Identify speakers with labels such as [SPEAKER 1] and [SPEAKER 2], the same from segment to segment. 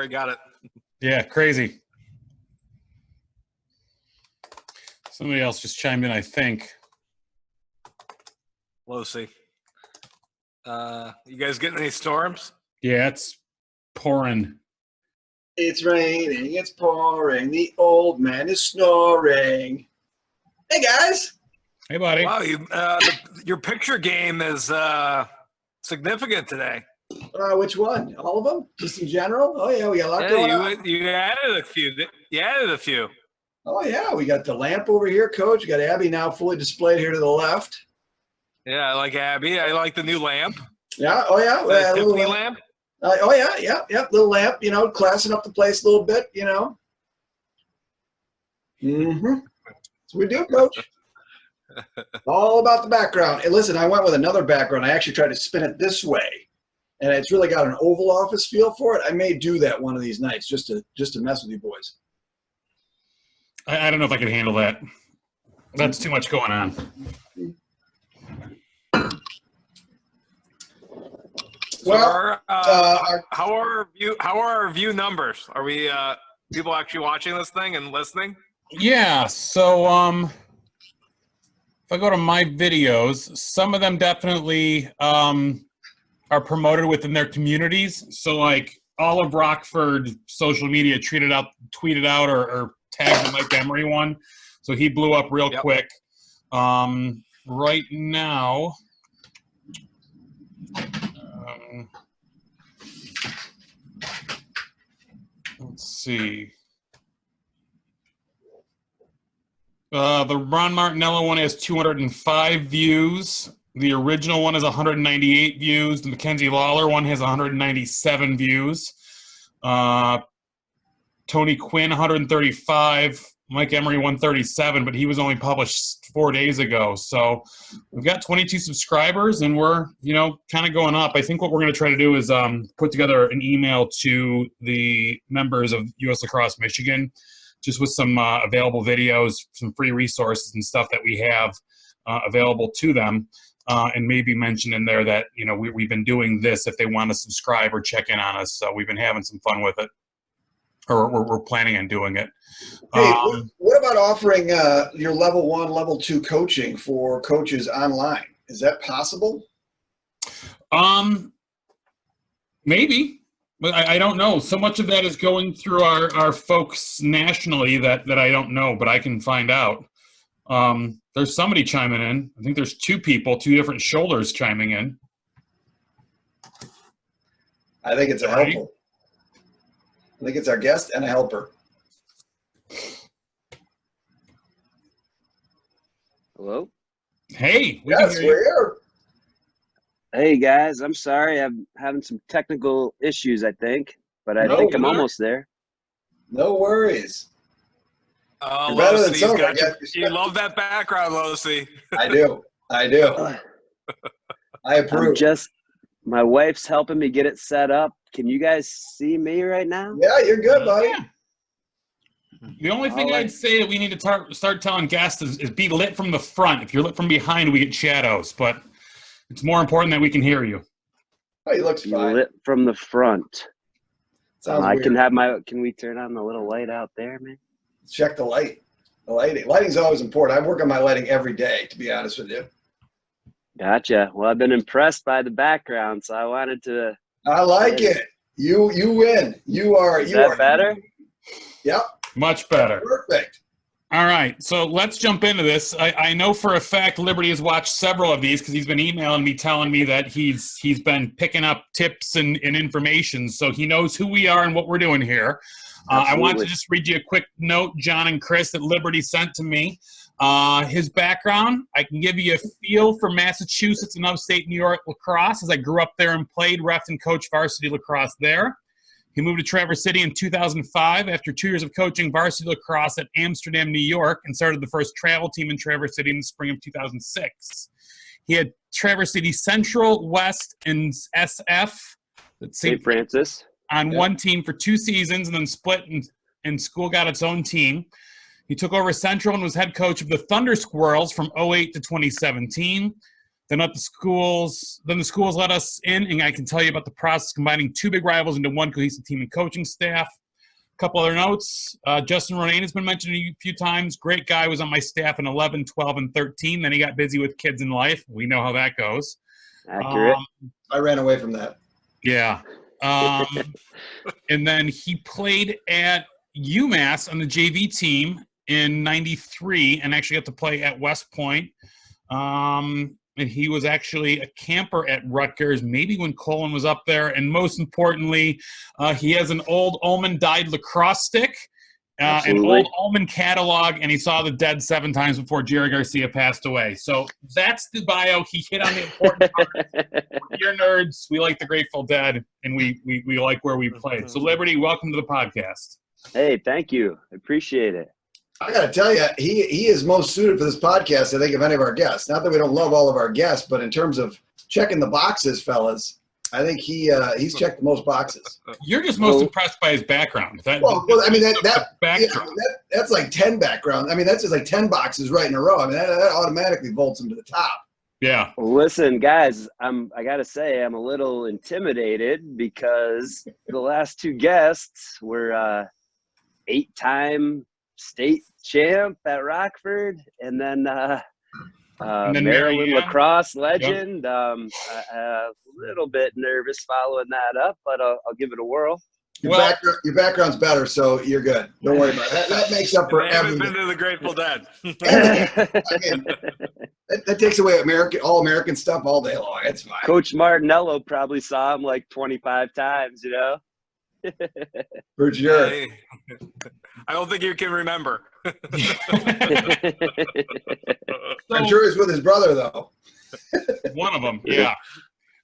[SPEAKER 1] I got it.
[SPEAKER 2] Yeah, crazy. Somebody else just chimed in, I think.
[SPEAKER 1] Lucy. You guys getting any storms?
[SPEAKER 2] Yeah, it's pouring.
[SPEAKER 3] It's raining, it's pouring, the old man is snoring. Hey, guys.
[SPEAKER 2] Hey, buddy.
[SPEAKER 1] Wow, your picture game is significant today.
[SPEAKER 3] Which one? All of them? Just in general? Oh, yeah, we got a lot going on.
[SPEAKER 1] You added a few. You added a few.
[SPEAKER 3] Oh, yeah, we got the lamp over here, Coach. We got Abby now fully displayed here to the left.
[SPEAKER 1] Yeah, I like Abby. I like the new lamp.
[SPEAKER 3] Yeah, oh, yeah.
[SPEAKER 1] The Tiffany lamp.
[SPEAKER 3] Oh, yeah, little lamp, classing up the place a little bit, Mm-hmm. That's what we do, Coach. All about the background. Hey, listen, I went with another background. I actually tried to spin it this way, and it's really got an Oval Office feel for it. I may do that one of these nights just to mess with you boys.
[SPEAKER 2] I don't know if I can handle that. That's too much going on.
[SPEAKER 3] Well,
[SPEAKER 1] how are our view numbers? Are we people actually watching this thing and listening?
[SPEAKER 2] Yeah. So if I go to my videos, some of them definitely are promoted within their communities. So like all of Rockford social media tweeted out or tagged the Mike Emery one. So he blew up real quick. Right now. Let's see. The Ron Martinello one has 205 views. The original one has 198 views. The Mackenzie Lawler one has 197 views. Tony Quinn, 135. Mike Emery, 137, but he was only published 4 days ago. So we've got 22 subscribers, and we're, kind of going up. I think what we're going to try to do is put together an email to the members of U.S. Lacrosse Michigan, just with some available videos, some free resources and stuff that we have available to them, and maybe mention in there that, we've been doing this if they want to subscribe or check in on us. So we've been having some fun with it, or we're planning on doing it.
[SPEAKER 3] Hey, what about offering your level 1, level 2 coaching for coaches online? Is that possible?
[SPEAKER 2] Maybe, but I don't know. So much of that is going through our folks nationally that I don't know, but I can find out. There's somebody chiming in. I think there's 2 people, 2 different shoulders chiming in.
[SPEAKER 3] I think it's a helper. I think it's our guest and a helper.
[SPEAKER 4] Hello?
[SPEAKER 2] Hey.
[SPEAKER 3] Yes, we're here.
[SPEAKER 4] Hey, guys. I'm sorry. I'm having some technical issues, I think. But I think I'm almost there.
[SPEAKER 3] No worries.
[SPEAKER 1] Oh,
[SPEAKER 3] You're better than
[SPEAKER 1] Lucy,
[SPEAKER 3] some.
[SPEAKER 1] You love that background, Lucy.
[SPEAKER 3] I do. I approve.
[SPEAKER 4] My wife's helping me get it set up. Can you guys see me right now?
[SPEAKER 3] Yeah, you're good, buddy.
[SPEAKER 2] Yeah. The only thing I'd say that we need to start telling guests is be lit from the front. If you're lit from behind, we get shadows. But it's more important that we can hear you.
[SPEAKER 3] Oh, he looks fine.
[SPEAKER 4] Lit from the front.
[SPEAKER 3] Sounds
[SPEAKER 4] I
[SPEAKER 3] weird.
[SPEAKER 4] Can we turn on the little light out there, man?
[SPEAKER 3] Check the light. The lighting. Lighting's always important. I work on my lighting every day, to be honest with you.
[SPEAKER 4] Gotcha. Well, I've been impressed by the background, so I wanted to.
[SPEAKER 3] I like it. You win. You are
[SPEAKER 4] better?
[SPEAKER 3] Yep.
[SPEAKER 2] Much better.
[SPEAKER 3] Perfect.
[SPEAKER 2] All right, so let's jump into this. I know for a fact Liberty has watched several of these because he's been emailing me telling me that he's been picking up tips and information, so he knows who we are and what we're doing here. I want to just read you a quick note, John and Chris, that Liberty sent to me. His background, I can give you a feel for Massachusetts and upstate New York lacrosse, as I grew up there and played, ref, and coached varsity lacrosse there. He moved to Traverse City in 2005 after 2 years of coaching varsity lacrosse at Amsterdam, New York, and started the first travel team in Traverse City in the spring of 2006. He had Traverse City Central, West, and SF,
[SPEAKER 4] St. Francis,
[SPEAKER 2] on one team for 2 seasons, and then split, and school got its own team. He took over Central and was head coach of the Thunder Squirrels from 2008 to 2017. Then the schools let us in, and I can tell you about the process combining two big rivals into one cohesive team and coaching staff. A couple other notes. Justin Ronayne has been mentioned a few times. Great guy, was on my staff in 11, 12, and 13. Then he got busy with kids in life. We know how that goes.
[SPEAKER 4] Accurate.
[SPEAKER 3] I ran away from that.
[SPEAKER 2] Yeah. And then he played at UMass on the JV team in 93 and actually got to play at West Point. And he was actually a camper at Rutgers, maybe when Colin was up there. And most importantly, he has an old Ullman dyed lacrosse stick, an old Ullman catalog, and he saw the Dead 7 times before Jerry Garcia passed away. So that's the bio. He hit on the important part. We're nerds. We like the Grateful Dead, and we like where we played. So Liberty, welcome to the podcast.
[SPEAKER 4] Hey, thank you. I appreciate it.
[SPEAKER 3] I got to tell you, he is most suited for this podcast, I think, of any of our guests. Not that we don't love all of our guests, but in terms of checking the boxes, fellas, I think he's checked the most boxes.
[SPEAKER 2] You're just most impressed by his background.
[SPEAKER 3] That's like 10 background. I mean, that's just like 10 boxes right in a row. I mean, that automatically vaults him to the top.
[SPEAKER 2] Yeah.
[SPEAKER 4] Listen, guys, I got to say I'm a little intimidated because the last two guests were 8-time state champ at Rockford, and then Maryland lacrosse legend. Yep. A little bit nervous following that up, but I'll give it a whirl.
[SPEAKER 3] Your background's better, so you're good. Don't worry about it. That makes up for everything.
[SPEAKER 1] Been to the Grateful Dead.
[SPEAKER 3] I mean, that takes away all American stuff all day long. It's fine.
[SPEAKER 4] Coach Martinello probably saw him like 25 times, you know?
[SPEAKER 3] For sure.
[SPEAKER 1] I don't think you can remember.
[SPEAKER 3] I'm sure he's with his brother, though.
[SPEAKER 2] One of them, yeah.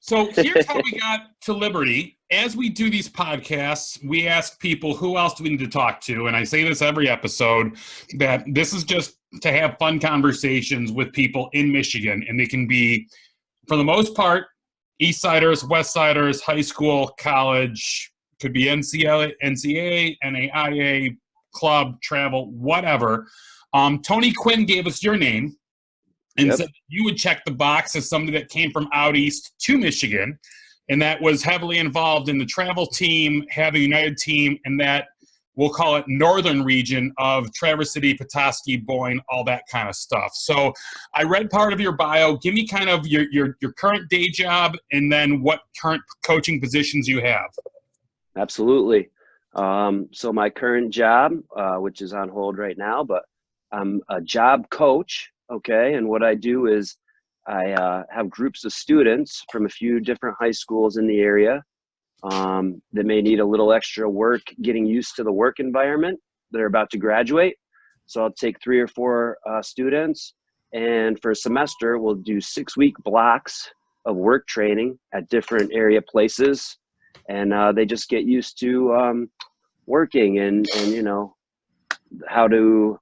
[SPEAKER 2] So here's how we got to Liberty. As we do these podcasts, we ask people, who else do we need to talk to? And I say this every episode, that this is just to have fun conversations with people in Michigan. And they can be, for the most part, East Siders, West Siders, high school, college, could be NCAA, NAIA, club, travel, whatever. Tony Quinn gave us your name and said you would check the box as somebody that came from out east to Michigan, and that was heavily involved in the travel team, have a United team, and that we'll call it northern region of Traverse City, Petoskey, Boyne, all that kind of stuff. So I read part of your bio. Give me kind of your current day job and then what current coaching positions you have.
[SPEAKER 4] Absolutely. So my current job, which is on hold right now, but I'm a job coach. Okay. And what I do is I have groups of students from a few different high schools in the area that may need a little extra work getting used to the work environment. They're about to graduate. So I'll take 3 or 4 students, and for a semester, we'll do 6-week blocks of work training at different area places. And they just get used to working and you know how to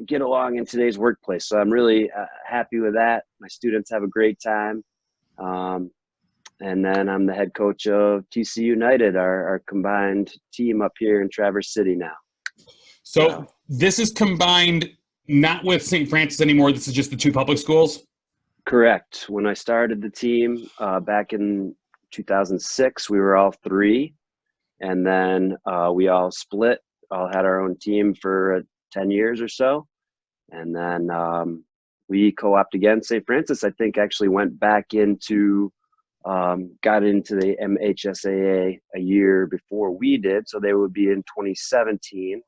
[SPEAKER 4] get along in today's workplace. So I'm really happy with that. My students have a great time. And then I'm the head coach of TC United, our combined team up here in Traverse City now.
[SPEAKER 2] So this is combined, not with St. Francis anymore. This is just the 2 public schools?
[SPEAKER 4] Correct. When I started the team back in 2006, we were all 3. And then we all split, all had our own team for 10 years or so. And then we co-opted again. St. Francis, I think, actually went back into, got into the MHSAA a year before we did. So they would be in 2017.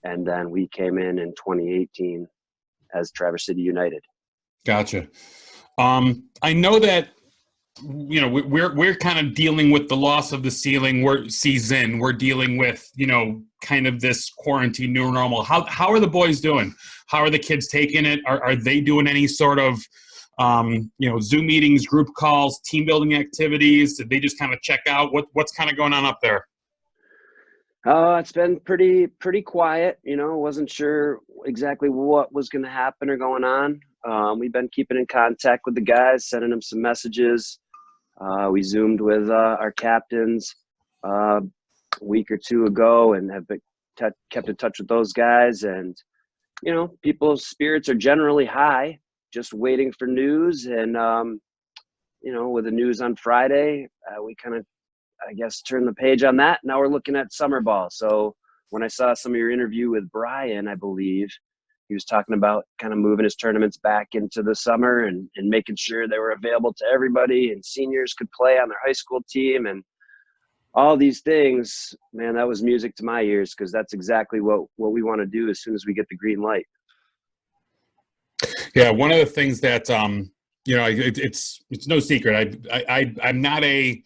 [SPEAKER 4] And then we came in 2018 as Traverse City United.
[SPEAKER 2] Gotcha. I know that, you know, we're kind of dealing with the loss of the season. We're dealing with, you know, kind of this quarantine new normal. How are the boys doing? How are the kids taking it? Are they doing any sort of, you know, Zoom meetings, group calls, team building activities? Did they just kind of check out? What's kind of going on up there?
[SPEAKER 4] It's been pretty quiet. You know, wasn't sure exactly what was going to happen or going on. We've been keeping in contact with the guys, sending them some messages. We Zoomed with our captains a week or 2 ago and have kept in touch with those guys. And, you know, people's spirits are generally high. just waiting for news. And, you know, with the news on Friday, we kind of, I guess, turned the page on that. Now we're looking at summer ball. So when I saw some of your interview with Brian, I believe he was talking about kind of moving his tournaments back into the summer and making sure they were available to everybody and seniors could play on their high school team and all these things. Man, that was music to my ears, because that's exactly what we want to do as soon as we get the green light.
[SPEAKER 2] Yeah, one of the things that you know, it's no secret. I'm not a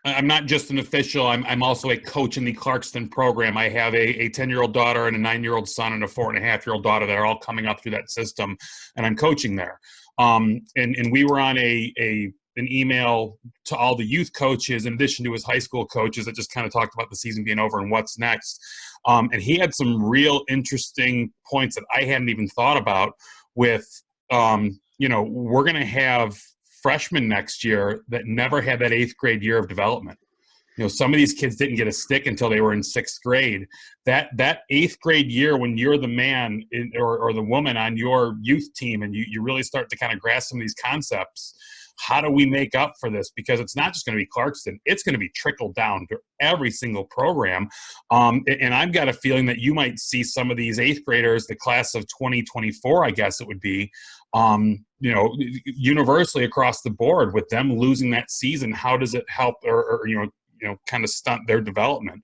[SPEAKER 2] I'm not just an official. I'm also a coach in the Clarkston program. I have a 10-year-old daughter and a 9-year-old son and a 4.5-year-old daughter that are all coming up through that system, and I'm coaching there. And we were on an email to all the youth coaches in addition to his high school coaches that just kind of talked about the season being over and what's next. And he had some real interesting points that I hadn't even thought about with, you know, we're going to have freshmen next year that never had that 8th grade year of development. You know, some of these kids didn't get a stick until they were in 6th grade. That 8th grade year, when you're the man or the woman on your youth team and you really start to kind of grasp some of these concepts, how do we make up for this? Because it's not just going to be Clarkston. It's going to be trickled down to every single program. And I've got a feeling that you might see some of these 8th graders, the class of 2024, I guess it would be, you know, universally across the board with them losing that season. How does it help or you know, kind of stunt their development?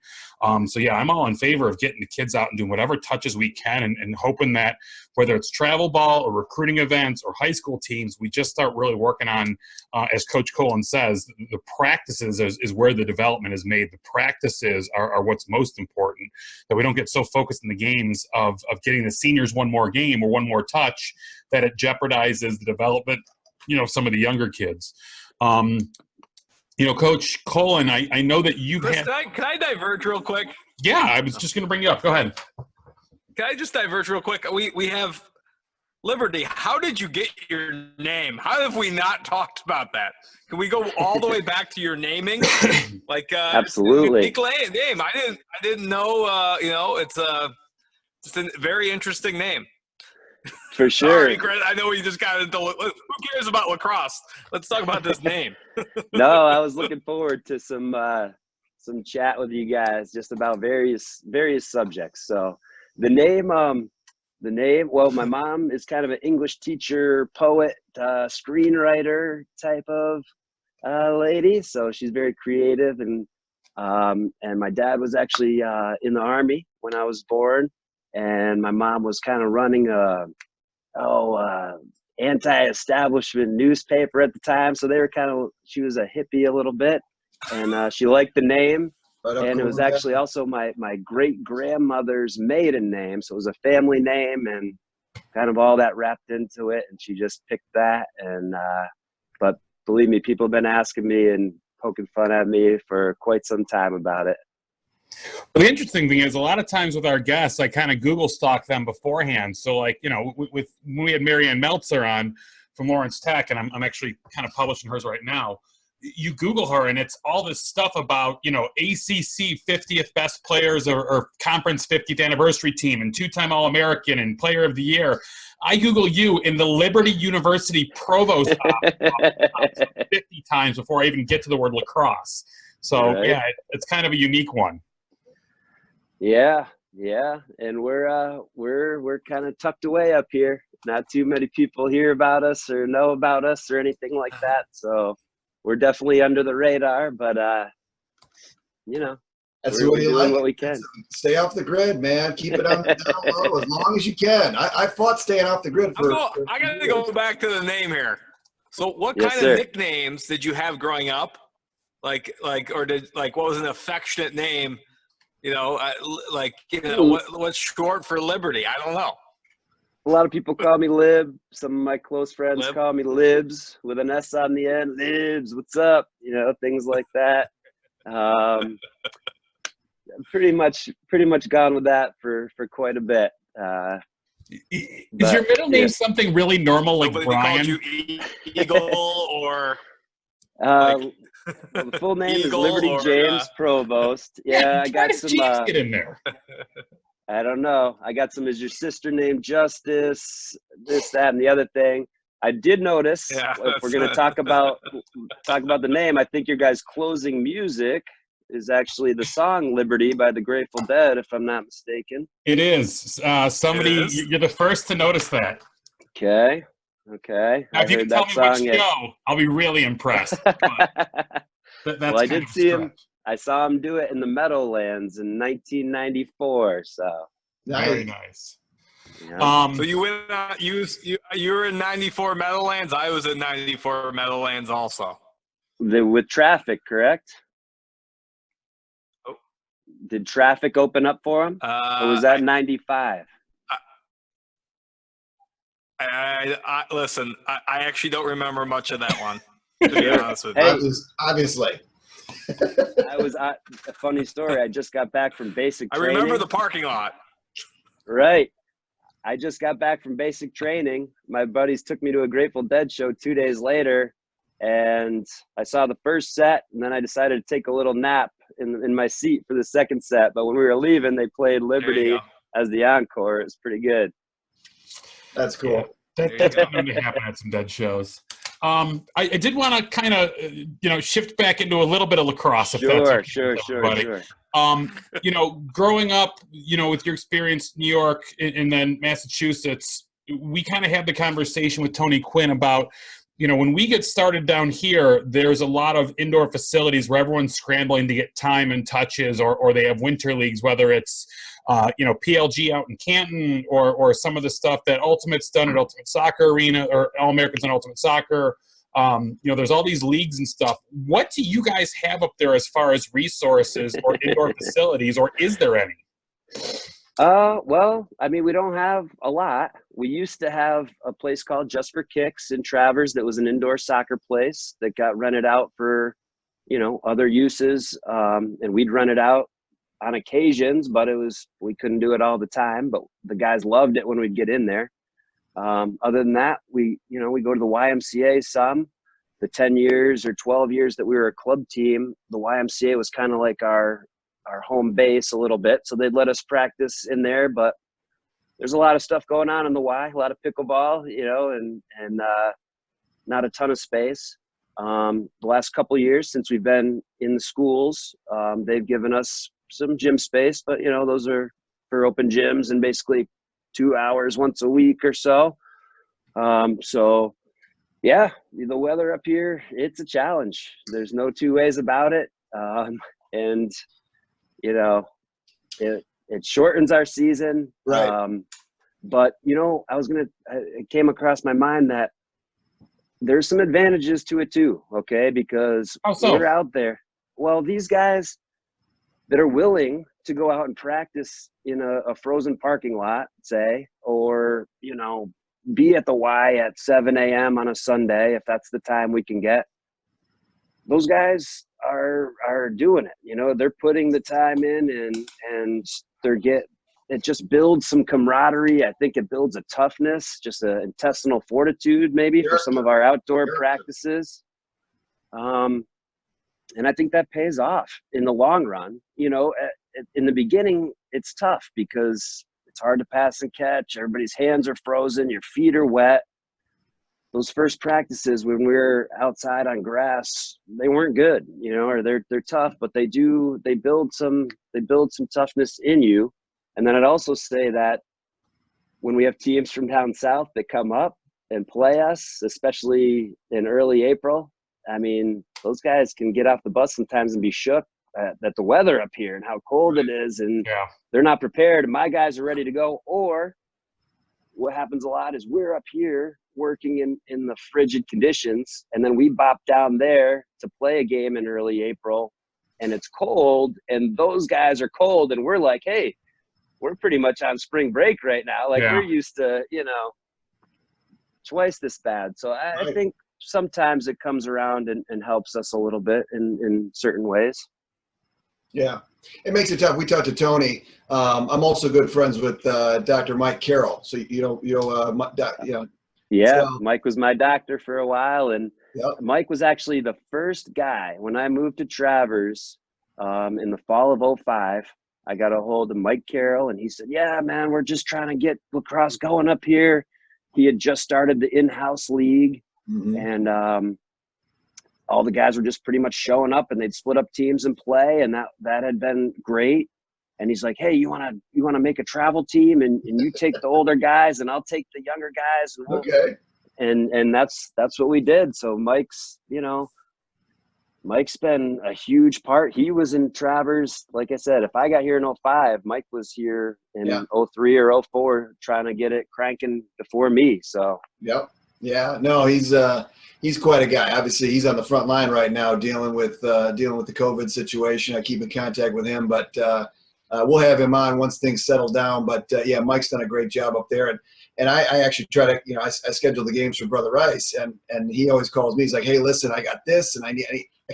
[SPEAKER 2] So yeah, I'm all in favor of getting the kids out and doing whatever touches we can and hoping that whether it's travel ball or recruiting events or high school teams, we just start really working on, as Coach Colin says, the practices is where the development is made. The practices are what's most important, that we don't get so focused in the games of getting the seniors one more game or one more touch that it jeopardizes the development, you know, of some of the younger kids. You know, Coach Colin, I know that you've
[SPEAKER 1] Chris,
[SPEAKER 2] had.
[SPEAKER 1] can I diverge real quick?
[SPEAKER 2] Yeah, I was just going to bring you up. Go ahead.
[SPEAKER 1] Can I just diverge real quick? We have Liberty. How did you get your name? How have we not talked about that? Can we go all the way back to your naming? Like
[SPEAKER 4] Absolutely.
[SPEAKER 1] unique name. I didn't know. You know, it's just a very interesting name.
[SPEAKER 4] For sure.
[SPEAKER 1] Sorry, Chris. I know we just got into. Who cares about lacrosse? Let's talk about this name.
[SPEAKER 4] No, I was looking forward to some chat with you guys just about various subjects. So the name, well, my mom is kind of an English teacher, poet, screenwriter type of lady. So she's very creative, and my dad was actually in the Army when I was born, and my mom was kind of running anti-establishment newspaper at the time. So they were she was a hippie a little bit, and she liked the name. And it was actually also my great-grandmother's maiden name. So it was a family name and kind of all that wrapped into it. And she just picked that. And but believe me, people have been asking me and poking fun at me for quite some time about it.
[SPEAKER 2] Well, the interesting thing is a lot of times with our guests, I kind of Google stalk them beforehand. So like, you know, when we had Marianne Meltzer on from Lawrence Tech, and I'm actually kind of publishing hers right now, you Google her and it's all this stuff about, you know, ACC 50th best players or conference 50th anniversary team and 2-time All-American and player of the year. I Google you in the Liberty University Provost 50 times before I even get to the word lacrosse. So
[SPEAKER 4] right.
[SPEAKER 2] Yeah, it's kind of a unique one.
[SPEAKER 4] Yeah, and we're kind of tucked away up here. Not too many people hear about us or know about us or anything like that. So we're definitely under the radar, but you know,
[SPEAKER 3] that's
[SPEAKER 4] we're doing what we can.
[SPEAKER 3] Stay off the grid, man. Keep it on the down low as long as you can. I fought staying off the grid for.
[SPEAKER 1] I got to go back to the name here. So, what
[SPEAKER 4] Yes,
[SPEAKER 1] kind
[SPEAKER 4] sir.
[SPEAKER 1] of nicknames did you have growing up? What was an affectionate name? You know, what's short for Liberty? I don't know.
[SPEAKER 4] A lot of people call me Lib. Some of my close friends
[SPEAKER 1] Lib?
[SPEAKER 4] call me Libs with an S on the end. Libs, what's up? You know, things like that. Pretty much gone with that for quite a bit.
[SPEAKER 2] Is your middle name something really normal, like
[SPEAKER 1] Nobody
[SPEAKER 2] Brian?
[SPEAKER 1] called you Eagle or
[SPEAKER 4] The full name is
[SPEAKER 1] Eagle
[SPEAKER 4] Liberty
[SPEAKER 1] or,
[SPEAKER 4] James Provost. Yeah, I got
[SPEAKER 2] James
[SPEAKER 4] some.
[SPEAKER 2] get in there.
[SPEAKER 4] I don't know. I got some, is your sister named Justice, this, that, and the other thing. I did notice,
[SPEAKER 1] Yeah,
[SPEAKER 4] if we're going to talk about the name, I think your guys' closing music is actually the song Liberty by the Grateful Dead, if I'm not mistaken.
[SPEAKER 2] It is. Somebody,
[SPEAKER 1] It is?
[SPEAKER 2] you're the first to notice that.
[SPEAKER 4] Okay.
[SPEAKER 2] Now, if you can tell me which show, I'll be really impressed. But that's
[SPEAKER 4] well, I
[SPEAKER 2] kind
[SPEAKER 4] did
[SPEAKER 2] of a
[SPEAKER 4] see him.
[SPEAKER 2] stretch.
[SPEAKER 4] I saw him do it in the Meadowlands in 1994. So
[SPEAKER 2] Very
[SPEAKER 3] Nice.
[SPEAKER 2] nice.
[SPEAKER 4] yeah.
[SPEAKER 1] So you went you were in 94 Meadowlands. I was in 94 Meadowlands also.
[SPEAKER 4] With Traffic, correct?
[SPEAKER 1] Oh.
[SPEAKER 4] Did Traffic open up for him? Or was that 95?
[SPEAKER 1] I listen. I actually don't remember much of that one. To be honest with you.
[SPEAKER 4] Hey,
[SPEAKER 3] Obviously.
[SPEAKER 4] a funny story. I just got back from basic
[SPEAKER 1] I
[SPEAKER 4] training.
[SPEAKER 1] remember the parking lot.
[SPEAKER 4] Right. I just got back from basic training. My buddies took me to a Grateful Dead show 2 days later, and I saw the first set, and then I decided to take a little nap in my seat for the second set. But when we were leaving, they played Liberty as the encore. It was pretty good.
[SPEAKER 3] That's cool.
[SPEAKER 2] Yeah, that's been known to happen at some Dead shows. I did want to kind of, shift back into a little bit of lacrosse. If that's okay with everybody.
[SPEAKER 4] Sure.
[SPEAKER 2] Growing up, with your experience in New York and then Massachusetts, we kind of had the conversation with Tony Quinn about, when we get started down here, there's a lot of indoor facilities where everyone's scrambling to get time and touches, or they have winter leagues, whether it's, PLG out in Canton or some of the stuff that Ultimate's done at Ultimate Soccer Arena or All Americans in Ultimate Soccer. There's all these leagues and stuff. What do you guys have up there as far as resources or indoor facilities, or is there any?
[SPEAKER 4] Well, I mean, we don't have a lot. We used to have a place called Just for Kicks in Travers that was an indoor soccer place that got rented out for, other uses. And we'd rent it out on occasions, but we couldn't do it all the time. But the guys loved it when we'd get in there. Other than that, we go to the YMCA some. The 10 years or 12 years that we were a club team, the YMCA was kind of like our home base a little bit. So they'd let us practice in there, but there's a lot of stuff going on in the Y, a lot of pickleball, and not a ton of space. The last couple of years since we've been in the schools, they've given us some gym space, but those are for open gyms and basically 2 hours once a week or so. So yeah, the weather up here, it's a challenge. There's no two ways about it. And it shortens our season.
[SPEAKER 3] Right.
[SPEAKER 4] But it came across my mind that there's some advantages to it too. Okay. Because we're out there. Well, these guys that are willing to go out and practice in a frozen parking lot, say, or, be at the Y at 7 a.m. on a Sunday, if that's the time we can get, those guys are doing it. They're putting the time in and it just builds some camaraderie. I think it builds a toughness, just an intestinal fortitude maybe for some of our outdoor practices. And I think that pays off in the long run. In the beginning, it's tough because it's hard to pass and catch. Everybody's hands are frozen. Your feet are wet. Those first practices when we were outside on grass, they weren't good, or they're tough, but they build some toughness in you. And then I'd also say that when we have teams from down south that come up and play us, especially in early April, I mean, those guys can get off the bus sometimes and be shook at the weather up here and how cold it is, and they're not prepared. And my guys are ready to go. Or what happens a lot is we're up here working in the frigid conditions, and then we bop down there to play a game in early April, and it's cold, and those guys are cold, and we're like, hey, we're pretty much on spring break right now. Like we're used to, twice this bad. So I think sometimes it comes around and helps us a little bit in certain ways. Yeah.
[SPEAKER 3] It makes it tough. We talked to Tony. I'm also good friends with Dr. Mike Carroll. So,
[SPEAKER 4] Yeah, so, Mike was my doctor for a while. And Mike was actually the first guy when I moved to Travers in the fall of 2005. I got a hold of Mike Carroll, and he said, yeah, man, we're just trying to get lacrosse going up here. He had just started the in-house league, and all the guys were just pretty much showing up, and they'd split up teams and play, and that had been great. And he's like, hey, you wanna make a travel team, and you take the older guys, and I'll take the younger guys. And and that's what we did. So Mike's been a huge part. He was in Travers, like I said, if I got here in 05, Mike was here in 03 or 04 trying to get it cranking before me. So
[SPEAKER 3] yeah, no, he's quite a guy. Obviously, he's on the front line right now dealing with the COVID situation. I keep in contact with him, but we'll have him on once things settle down. But yeah, Mike's done a great job up there, and I actually try to, I schedule the games for Brother Rice, and he always calls me. He's like, hey, listen, I got this, and I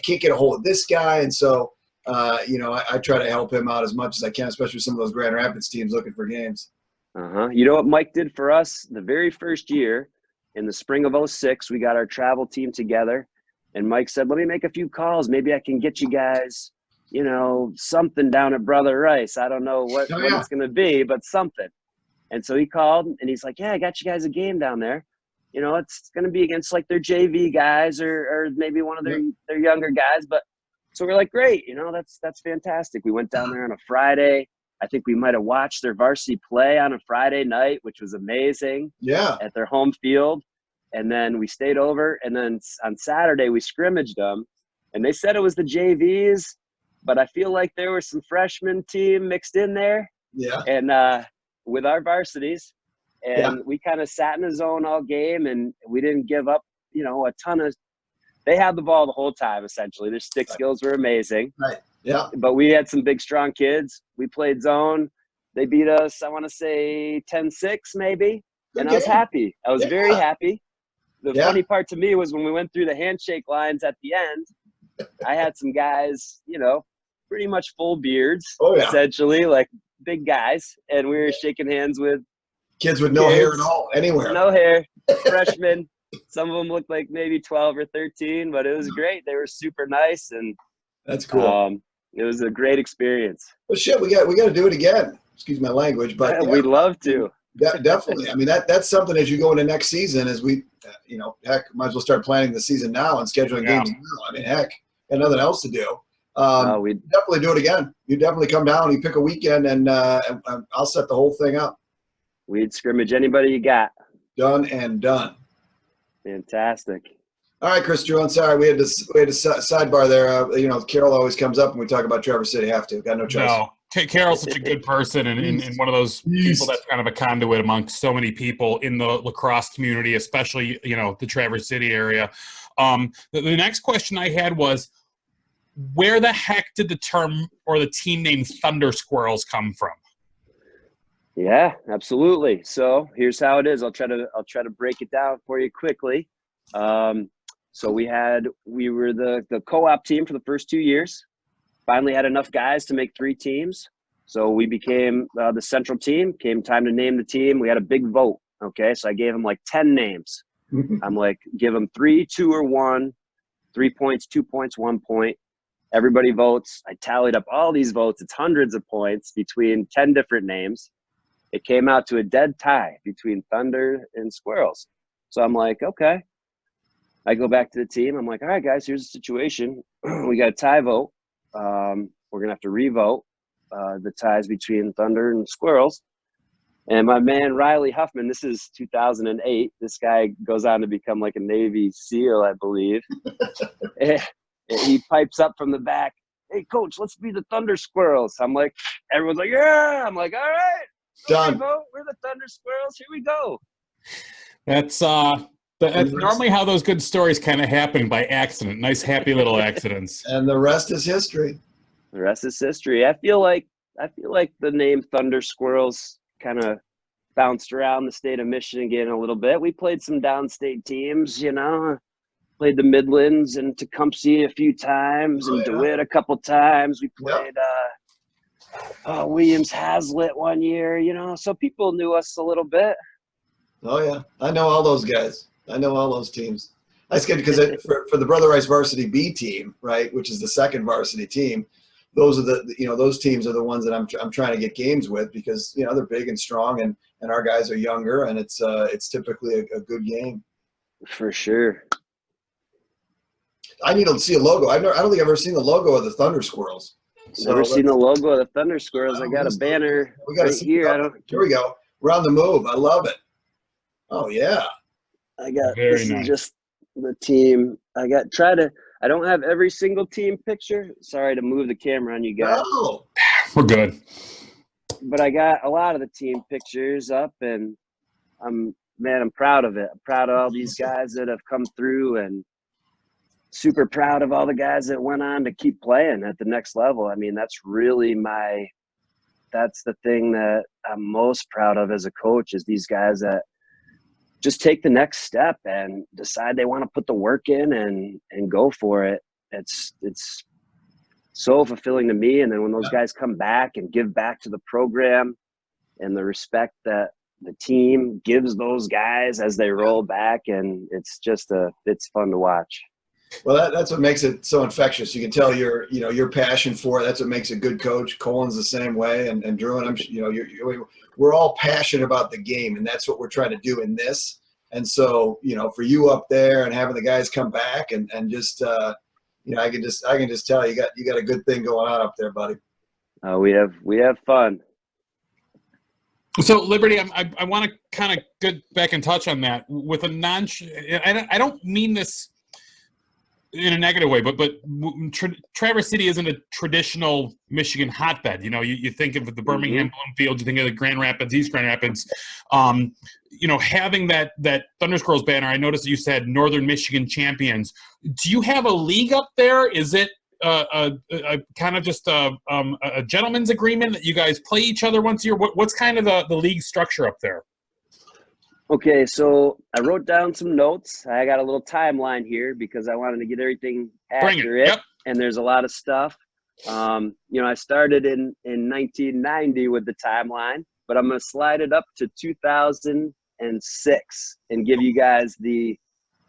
[SPEAKER 3] can't get a hold of this guy, and so I try to help him out as much as I can, especially with some of those Grand Rapids teams looking for games.
[SPEAKER 4] You know what Mike did for us the very first year? In the spring of 06, we got our travel team together, and Mike said, let me make a few calls. Maybe I can get you guys, something down at Brother Rice. I don't know what it's going to be, but something. And so he called, and he's like, yeah, I got you guys a game down there. It's going to be against like their JV guys or maybe one of their younger guys. But so we're like, great, that's fantastic. We went down there on a Friday. I think we might have watched their varsity play on a Friday night, which was amazing. Yeah. At their home field. And then we stayed over. And then on Saturday, we scrimmaged them. And they said it was the JVs, but I feel like there was some freshman team mixed in there. Yeah. And with our varsities. And we kind of sat in the zone all game, and we didn't give up, a ton of – they had the ball the whole time, essentially. Their stick skills were amazing. Right. Yeah. But we had some big, strong kids. We played zone. They beat us, I want to say 10-6 maybe. And I was happy. I was very happy. The funny part to me was when we went through the handshake lines at the end, I had some guys, pretty much full beards, essentially, like big guys. And we were shaking hands with
[SPEAKER 3] kids with no hair at all, anywhere.
[SPEAKER 4] No hair, freshmen. Some of them looked like maybe 12 or 13, but it was great. They were super nice, and
[SPEAKER 3] that's cool.
[SPEAKER 4] It was a great experience.
[SPEAKER 3] Well, shit, we got to do it again. Excuse my language, but
[SPEAKER 4] we'd love to.
[SPEAKER 3] Definitely. I mean, that's something as you go into next season, as we, heck, might as well start planning the season now and scheduling games now. I mean, heck, got nothing else to do. We'd definitely do it again. You definitely come down, you pick a weekend, and I'll set the whole thing up.
[SPEAKER 4] We'd scrimmage anybody you got.
[SPEAKER 3] Done and done.
[SPEAKER 4] Fantastic.
[SPEAKER 3] All right, Chris Drew, I'm sorry. We had a sidebar there. Carol always comes up and we talk about Traverse City. Have to. Got no choice.
[SPEAKER 2] No. Carol's such a good person and one of those people that's kind of a conduit amongst so many people in the lacrosse community, especially, the Traverse City area. The next question I had was, where the heck did the term or the team name Thunder Squirrels come from?
[SPEAKER 4] Yeah, absolutely. So here's how it is. I'll try to break it down for you quickly. So we were the co-op team for the first 2 years. Finally had enough guys to make 3 teams. So we became the central team. Came time to name the team. We had a big vote. Okay. So I gave them like 10 names. I'm like, give them 3, 2, or 1, 3 points, 2 points, 1 point. Everybody votes. I tallied up all these votes. It's hundreds of points between 10 different names. It came out to a dead tie between Thunder and Squirrels. So I'm like, okay. I go back to the team. I'm like, all right, guys, here's the situation. We got a tie vote. We're going to have to revote the ties between Thunder and Squirrels. And my man, Riley Huffman, this is 2008. This guy goes on to become like a Navy SEAL, I believe. And he pipes up from the back, hey, coach, let's be the Thunder Squirrels. I'm like, everyone's like, yeah. I'm like, all right.
[SPEAKER 3] Done.
[SPEAKER 4] We're the Thunder Squirrels. Here we go.
[SPEAKER 2] That's normally how those good stories kind of happen, by accident. Nice, happy little accidents.
[SPEAKER 3] And the rest is history.
[SPEAKER 4] The rest is history. I feel like the name Thunder Squirrels kind of bounced around the state of Michigan a little bit. We played some downstate teams, Played the Midlands and Tecumseh a few times, and DeWitt a couple times. We played Williams Hazlitt one year, so people knew us a little bit.
[SPEAKER 3] Oh yeah, I know all those guys. I know all those teams. I skate because for the Brother Rice Varsity B team, right, which is the second varsity team, those are those teams are the ones that I'm trying to get games with because they're big and strong and our guys are younger and it's typically a good game.
[SPEAKER 4] For sure.
[SPEAKER 3] I need to see a logo. I don't think I've ever seen the logo of the Thunder Squirrels.
[SPEAKER 4] Never seen the logo of the Thunder Squirrels. I got a banner right here.
[SPEAKER 3] Here we go. We're on the move. I love it. Oh yeah.
[SPEAKER 4] I got
[SPEAKER 2] Very nice.
[SPEAKER 4] Is just the team. I don't have every single team picture. Sorry to move the camera on you guys.
[SPEAKER 3] Oh.
[SPEAKER 2] We're good.
[SPEAKER 4] But I got a lot of the team pictures up, and I'm proud of it. I'm proud of all these guys that have come through, and super proud of all the guys that went on to keep playing at the next level. I mean, that's the thing that I'm most proud of as a coach is these guys that just take the next step and decide they want to put the work in and go for it. It's so fulfilling to me. And then when those guys come back and give back to the program and the respect that the team gives those guys as they roll back, and it's fun to watch. Well,
[SPEAKER 3] that's what makes it so infectious. You can tell your passion for it. That's what makes a good coach. Colin's the same way, and Drew and we're all passionate about the game, and that's what we're trying to do in this. And so, for you up there and having the guys come back and just, I can just tell you got a good thing going on up there, buddy.
[SPEAKER 4] We have fun.
[SPEAKER 2] So Liberty, I want to kind of get back and touch on that with I don't mean this in a negative way, but Traverse City isn't a traditional Michigan hotbed. You think of the Birmingham Bloomfield, you think of the Grand Rapids, East Grand Rapids. Having that Thunder Squirrels banner, I noticed that you said Northern Michigan champions. Do you have a league up there? Is it a kind of just a gentleman's agreement that you guys play each other once a year? What's kind of the league structure up there?
[SPEAKER 4] Okay, so I wrote down some notes. I got a little timeline here because I wanted to get everything accurate.
[SPEAKER 2] Yep.
[SPEAKER 4] And there's a lot of stuff. I started in 1990 with the timeline, but I'm going to slide it up to 2006 and give you guys the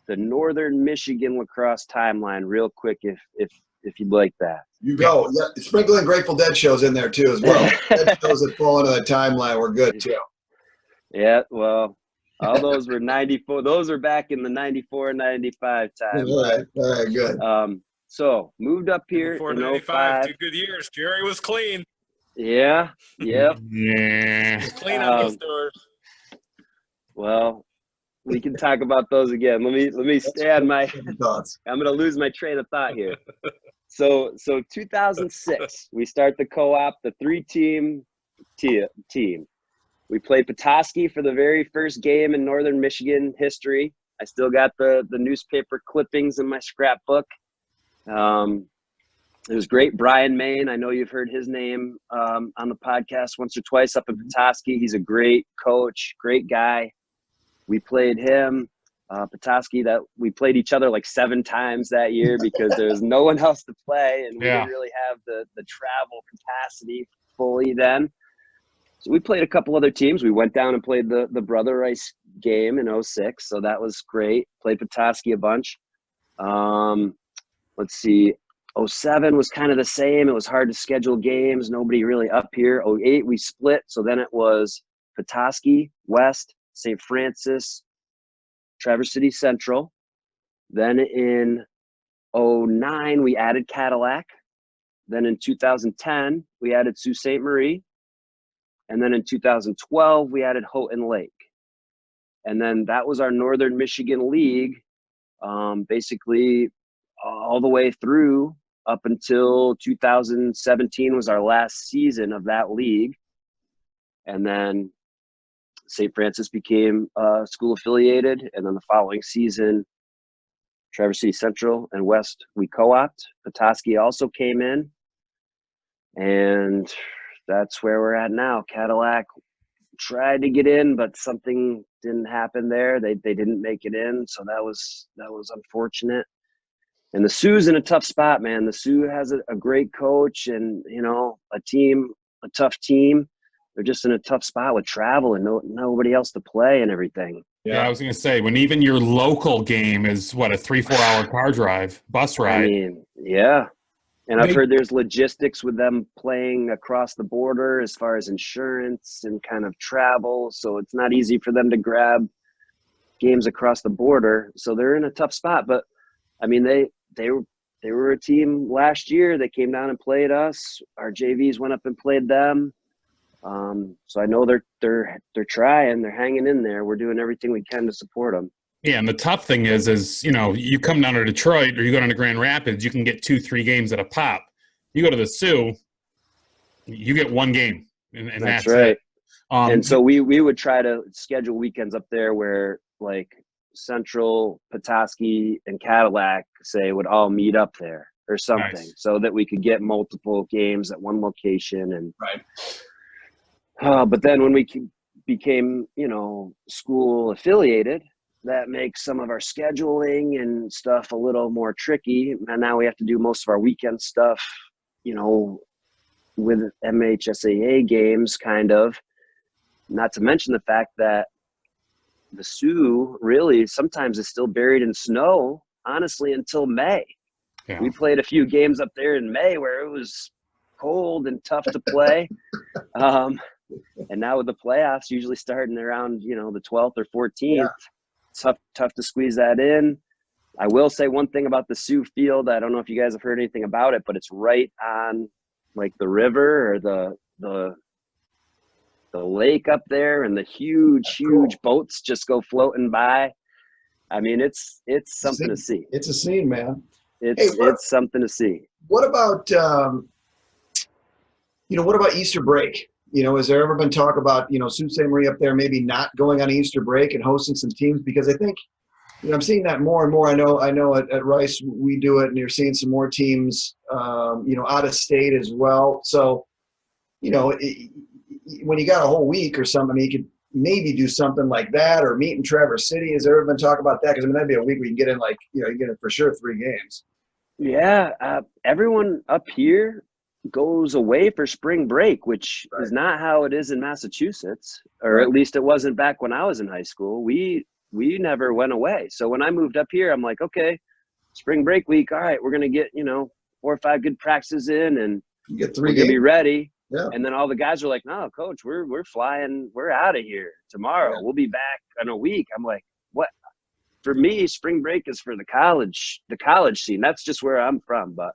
[SPEAKER 4] Northern Michigan lacrosse timeline real quick if you'd like that.
[SPEAKER 3] You go. Yeah, sprinkle in Grateful Dead shows in there too as well. Dead shows that fall into the timeline were good too.
[SPEAKER 4] Yeah, well, all those were 94. Those are back in the 94, 95 time.
[SPEAKER 3] All right, good.
[SPEAKER 4] So moved up here in 05.
[SPEAKER 1] 2 good years. Jerry was clean.
[SPEAKER 4] Yeah. Yep.
[SPEAKER 2] Yeah.
[SPEAKER 1] He was clean on those doors.
[SPEAKER 4] Well, we can talk about those again. Let me stay on my
[SPEAKER 3] thoughts.
[SPEAKER 4] I'm going to lose my train of thought here. So 2006, we start the co-op, the 3-team team. We played Petoskey for the very first game in Northern Michigan history. I still got the newspaper clippings in my scrapbook. It was great. Brian Main, I know you've heard his name on the podcast once or twice up in Petoskey. He's a great coach, great guy. We played him. Petoskey, that we played each other like 7 times that year because there was no one else to play, and we didn't really have the travel capacity fully then. So we played a couple other teams. We went down and played the Brother Rice game in 06, so that was great. Played Petoskey a bunch. Let's see, 07 was kind of the same. It was hard to schedule games. Nobody really up here. 08 we split, so then it was Petoskey West, St. Francis, Traverse City Central. Then in 09 we added Cadillac. Then in 2010 we added Sault Ste. Marie. And then in 2012, we added Houghton Lake. And then that was our Northern Michigan League, basically all the way through up until 2017 was our last season of that league. And then St. Francis became school affiliated. And then the following season, Traverse City Central and West, we co-opted. Petoskey also came in. And that's where we're at now. Cadillac tried to get in, but something didn't happen there. They didn't make it in, so that was unfortunate. And the Sioux's in a tough spot, man. The Sioux has a great coach and a tough team. They're just in a tough spot with travel and nobody else to play and everything.
[SPEAKER 2] Yeah, I was going to say, when even your local game is, a 3-4 hour car drive, bus ride.
[SPEAKER 4] I mean, yeah. And I've heard there's logistics with them playing across the border as far as insurance and kind of travel. So it's not easy for them to grab games across the border. So they're in a tough spot. But I mean, they were a team last year. They came down and played us. Our JVs went up and played them. So I know they're trying. They're hanging in there. We're doing everything we can to support them.
[SPEAKER 2] Yeah, and the tough thing is you come down to Detroit or you go down to Grand Rapids, you can get 2-3 games at a pop. You go to the Sioux, you get one game, and that's
[SPEAKER 4] right.
[SPEAKER 2] it.
[SPEAKER 4] And so we would try to schedule weekends up there where like Central, Petoskey, and Cadillac, say, would all meet up there or something,
[SPEAKER 2] nice.
[SPEAKER 4] So that we could get multiple games at one location. And
[SPEAKER 3] right.
[SPEAKER 4] But then when we became, school affiliated, that makes some of our scheduling and stuff a little more tricky. And now we have to do most of our weekend stuff, with MHSAA games, kind of. Not to mention the fact that the Sioux really sometimes is still buried in snow, honestly, until May. Yeah. We played a few games up there in May where it was cold and tough to play. And now with the playoffs usually starting around, the 12th or 14th, tough to squeeze that in. I will say one thing about the Sioux field. I don't know if you guys have heard anything about it, but it's right on like the river or the lake up there, and the huge boats just go floating by. I mean, it's something to see.
[SPEAKER 3] It's a scene, man.
[SPEAKER 4] It's something to see.
[SPEAKER 3] What about what about Easter break? Has there ever been talk about, Sault Ste. Marie up there maybe not going on Easter break and hosting some teams? Because I think, I'm seeing that more and more. I know at Rice we do it, and you're seeing some more teams, out of state as well. So, when you got a whole week or something, you could maybe do something like that, or meet in Traverse City. Has there ever been talk about that? Because that'd be a week where you can get in you get in for sure 3 games.
[SPEAKER 4] Yeah, everyone up here goes away for spring break, which is not how it is in Massachusetts, or at least it wasn't back when I was in high school. We never went away. So when I moved up here, I'm like, okay, spring break week. All right, we're going to get, 4 or 5 good practices in, and
[SPEAKER 3] you get 3
[SPEAKER 4] we're going to be ready.
[SPEAKER 3] Yeah.
[SPEAKER 4] And then all the guys are like, no, coach, we're flying. We're out of here tomorrow. Yeah. We'll be back in a week. I'm like, what? For me, spring break is for the college scene. That's just where I'm from. But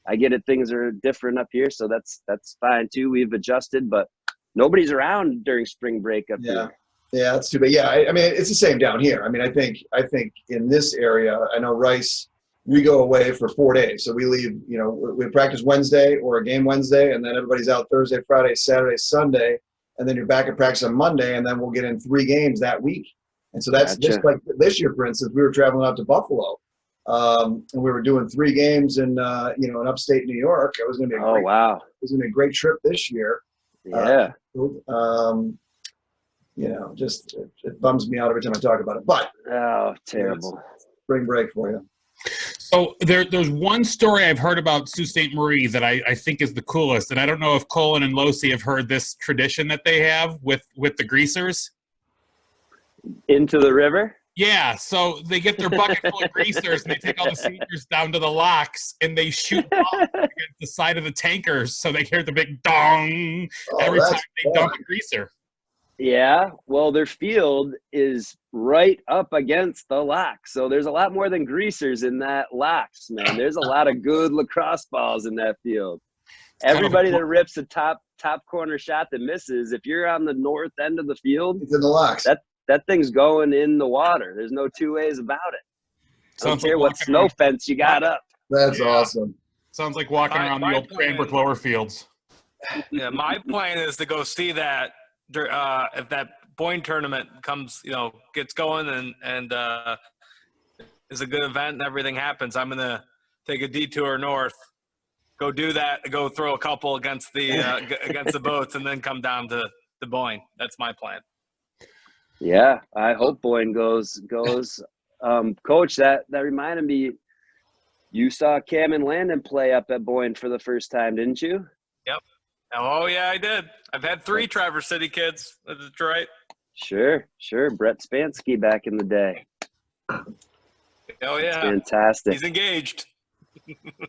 [SPEAKER 4] I get it. Things are different up here. So that's fine too. We've adjusted, but nobody's around during spring break up here.
[SPEAKER 3] Yeah, that's too bad. Yeah. I mean, it's the same down here. I mean, I think in this area, I know Rice, we go away for 4 days. So we leave, we practice Wednesday or a game Wednesday, and then everybody's out Thursday, Friday, Saturday, Sunday, and then you're back at practice on Monday, and then we'll get in 3 games that week. And so that's just like this year, for instance, we were traveling out to Buffalo, and we were doing 3 games in upstate New York. It was going to be it was going to be a great trip this year.
[SPEAKER 4] Yeah.
[SPEAKER 3] Just it bums me out every time I talk about it. But
[SPEAKER 4] terrible
[SPEAKER 3] spring break for you.
[SPEAKER 2] So there's one story I've heard about Sault Ste. Marie that I think is the coolest, and I don't know if Colin and Losi have heard this tradition that they have with the greasers.
[SPEAKER 4] Into the river?
[SPEAKER 2] Yeah, so they get their bucket full of greasers, and they take all the seniors down to the locks, and they shoot balls against the side of the tankers, so they hear the big dong every time they dump a greaser.
[SPEAKER 4] Yeah, well, their field is right up against the lock, so there's a lot more than greasers in that locks, man. There's a lot of good lacrosse balls in that field. Everybody that rips a top corner shot that misses, if you're on the north end of the field,
[SPEAKER 3] it's in the locks.
[SPEAKER 4] That thing's going in the water. There's no 2 ways about it. I don't care what snow fence you got up.
[SPEAKER 3] That's awesome.
[SPEAKER 2] Sounds like walking around the old Cranbrook lower fields.
[SPEAKER 1] Yeah, my plan is to go see that if that Boyne tournament comes, gets going and is a good event and everything happens. I'm gonna take a detour north, go do that, go throw a couple against the boats, and then come down to Boyne. That's my plan.
[SPEAKER 4] Yeah, I hope Boyne goes. Coach, that reminded me, you saw Cam and Landon play up at Boyne for the first time, didn't you?
[SPEAKER 1] Yep. Oh, yeah, I did. I've had 3 Traverse City kids in Detroit.
[SPEAKER 4] Sure. Brett Spansky back in the day.
[SPEAKER 1] Oh, yeah.
[SPEAKER 4] That's fantastic.
[SPEAKER 1] He's engaged.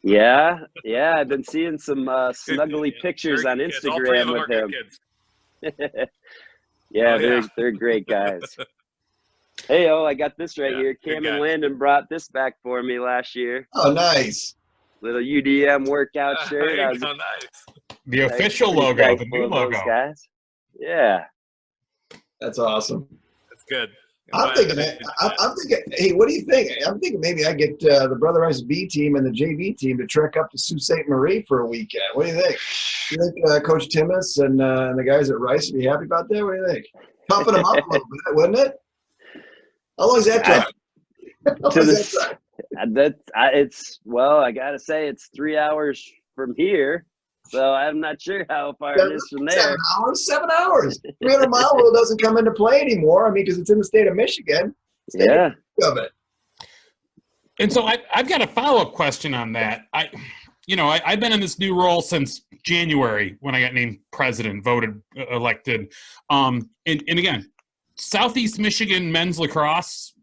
[SPEAKER 4] Yeah, I've been seeing some snuggly pictures
[SPEAKER 1] Very
[SPEAKER 4] on
[SPEAKER 1] good kids. All three of
[SPEAKER 4] Instagram
[SPEAKER 1] them are
[SPEAKER 4] with
[SPEAKER 1] good
[SPEAKER 4] him.
[SPEAKER 1] kids.
[SPEAKER 4] Yeah,
[SPEAKER 1] Oh, yeah.
[SPEAKER 4] they're great guys. Hey, I got this right
[SPEAKER 1] Yeah,
[SPEAKER 4] here.
[SPEAKER 1] good
[SPEAKER 4] Cam and
[SPEAKER 1] guys.
[SPEAKER 4] Landon brought this back for me last year.
[SPEAKER 3] Oh, nice.
[SPEAKER 4] Little UDM workout shirt.
[SPEAKER 1] There
[SPEAKER 4] I
[SPEAKER 1] you
[SPEAKER 4] was
[SPEAKER 1] go. Nice.
[SPEAKER 2] The official
[SPEAKER 4] pretty
[SPEAKER 2] logo, the
[SPEAKER 4] thankful
[SPEAKER 2] new
[SPEAKER 4] of those
[SPEAKER 2] logo.
[SPEAKER 4] guys. Yeah.
[SPEAKER 3] That's awesome.
[SPEAKER 1] That's good.
[SPEAKER 3] I'm thinking, hey, what do you think? I'm thinking maybe I get the Brother Rice B team and the JV team to trek up to Sault Ste. Marie for a weekend. What do you think? You think Coach Timmis and the guys at Rice would be happy about that? What do you think? Toughen them up a little bit, wouldn't it? How long is that drive?
[SPEAKER 4] I gotta say it's 3 hours from here, so I'm not sure how far it is from there.
[SPEAKER 3] 7 hours. 300-mile rule doesn't come into play anymore. I mean, because it's in the state of Michigan.
[SPEAKER 4] Yeah.
[SPEAKER 3] Of it.
[SPEAKER 2] And so I've got a follow-up question on that. I've been in this new role since January when I got named president, elected. And again, Southeast Michigan men's lacrosse.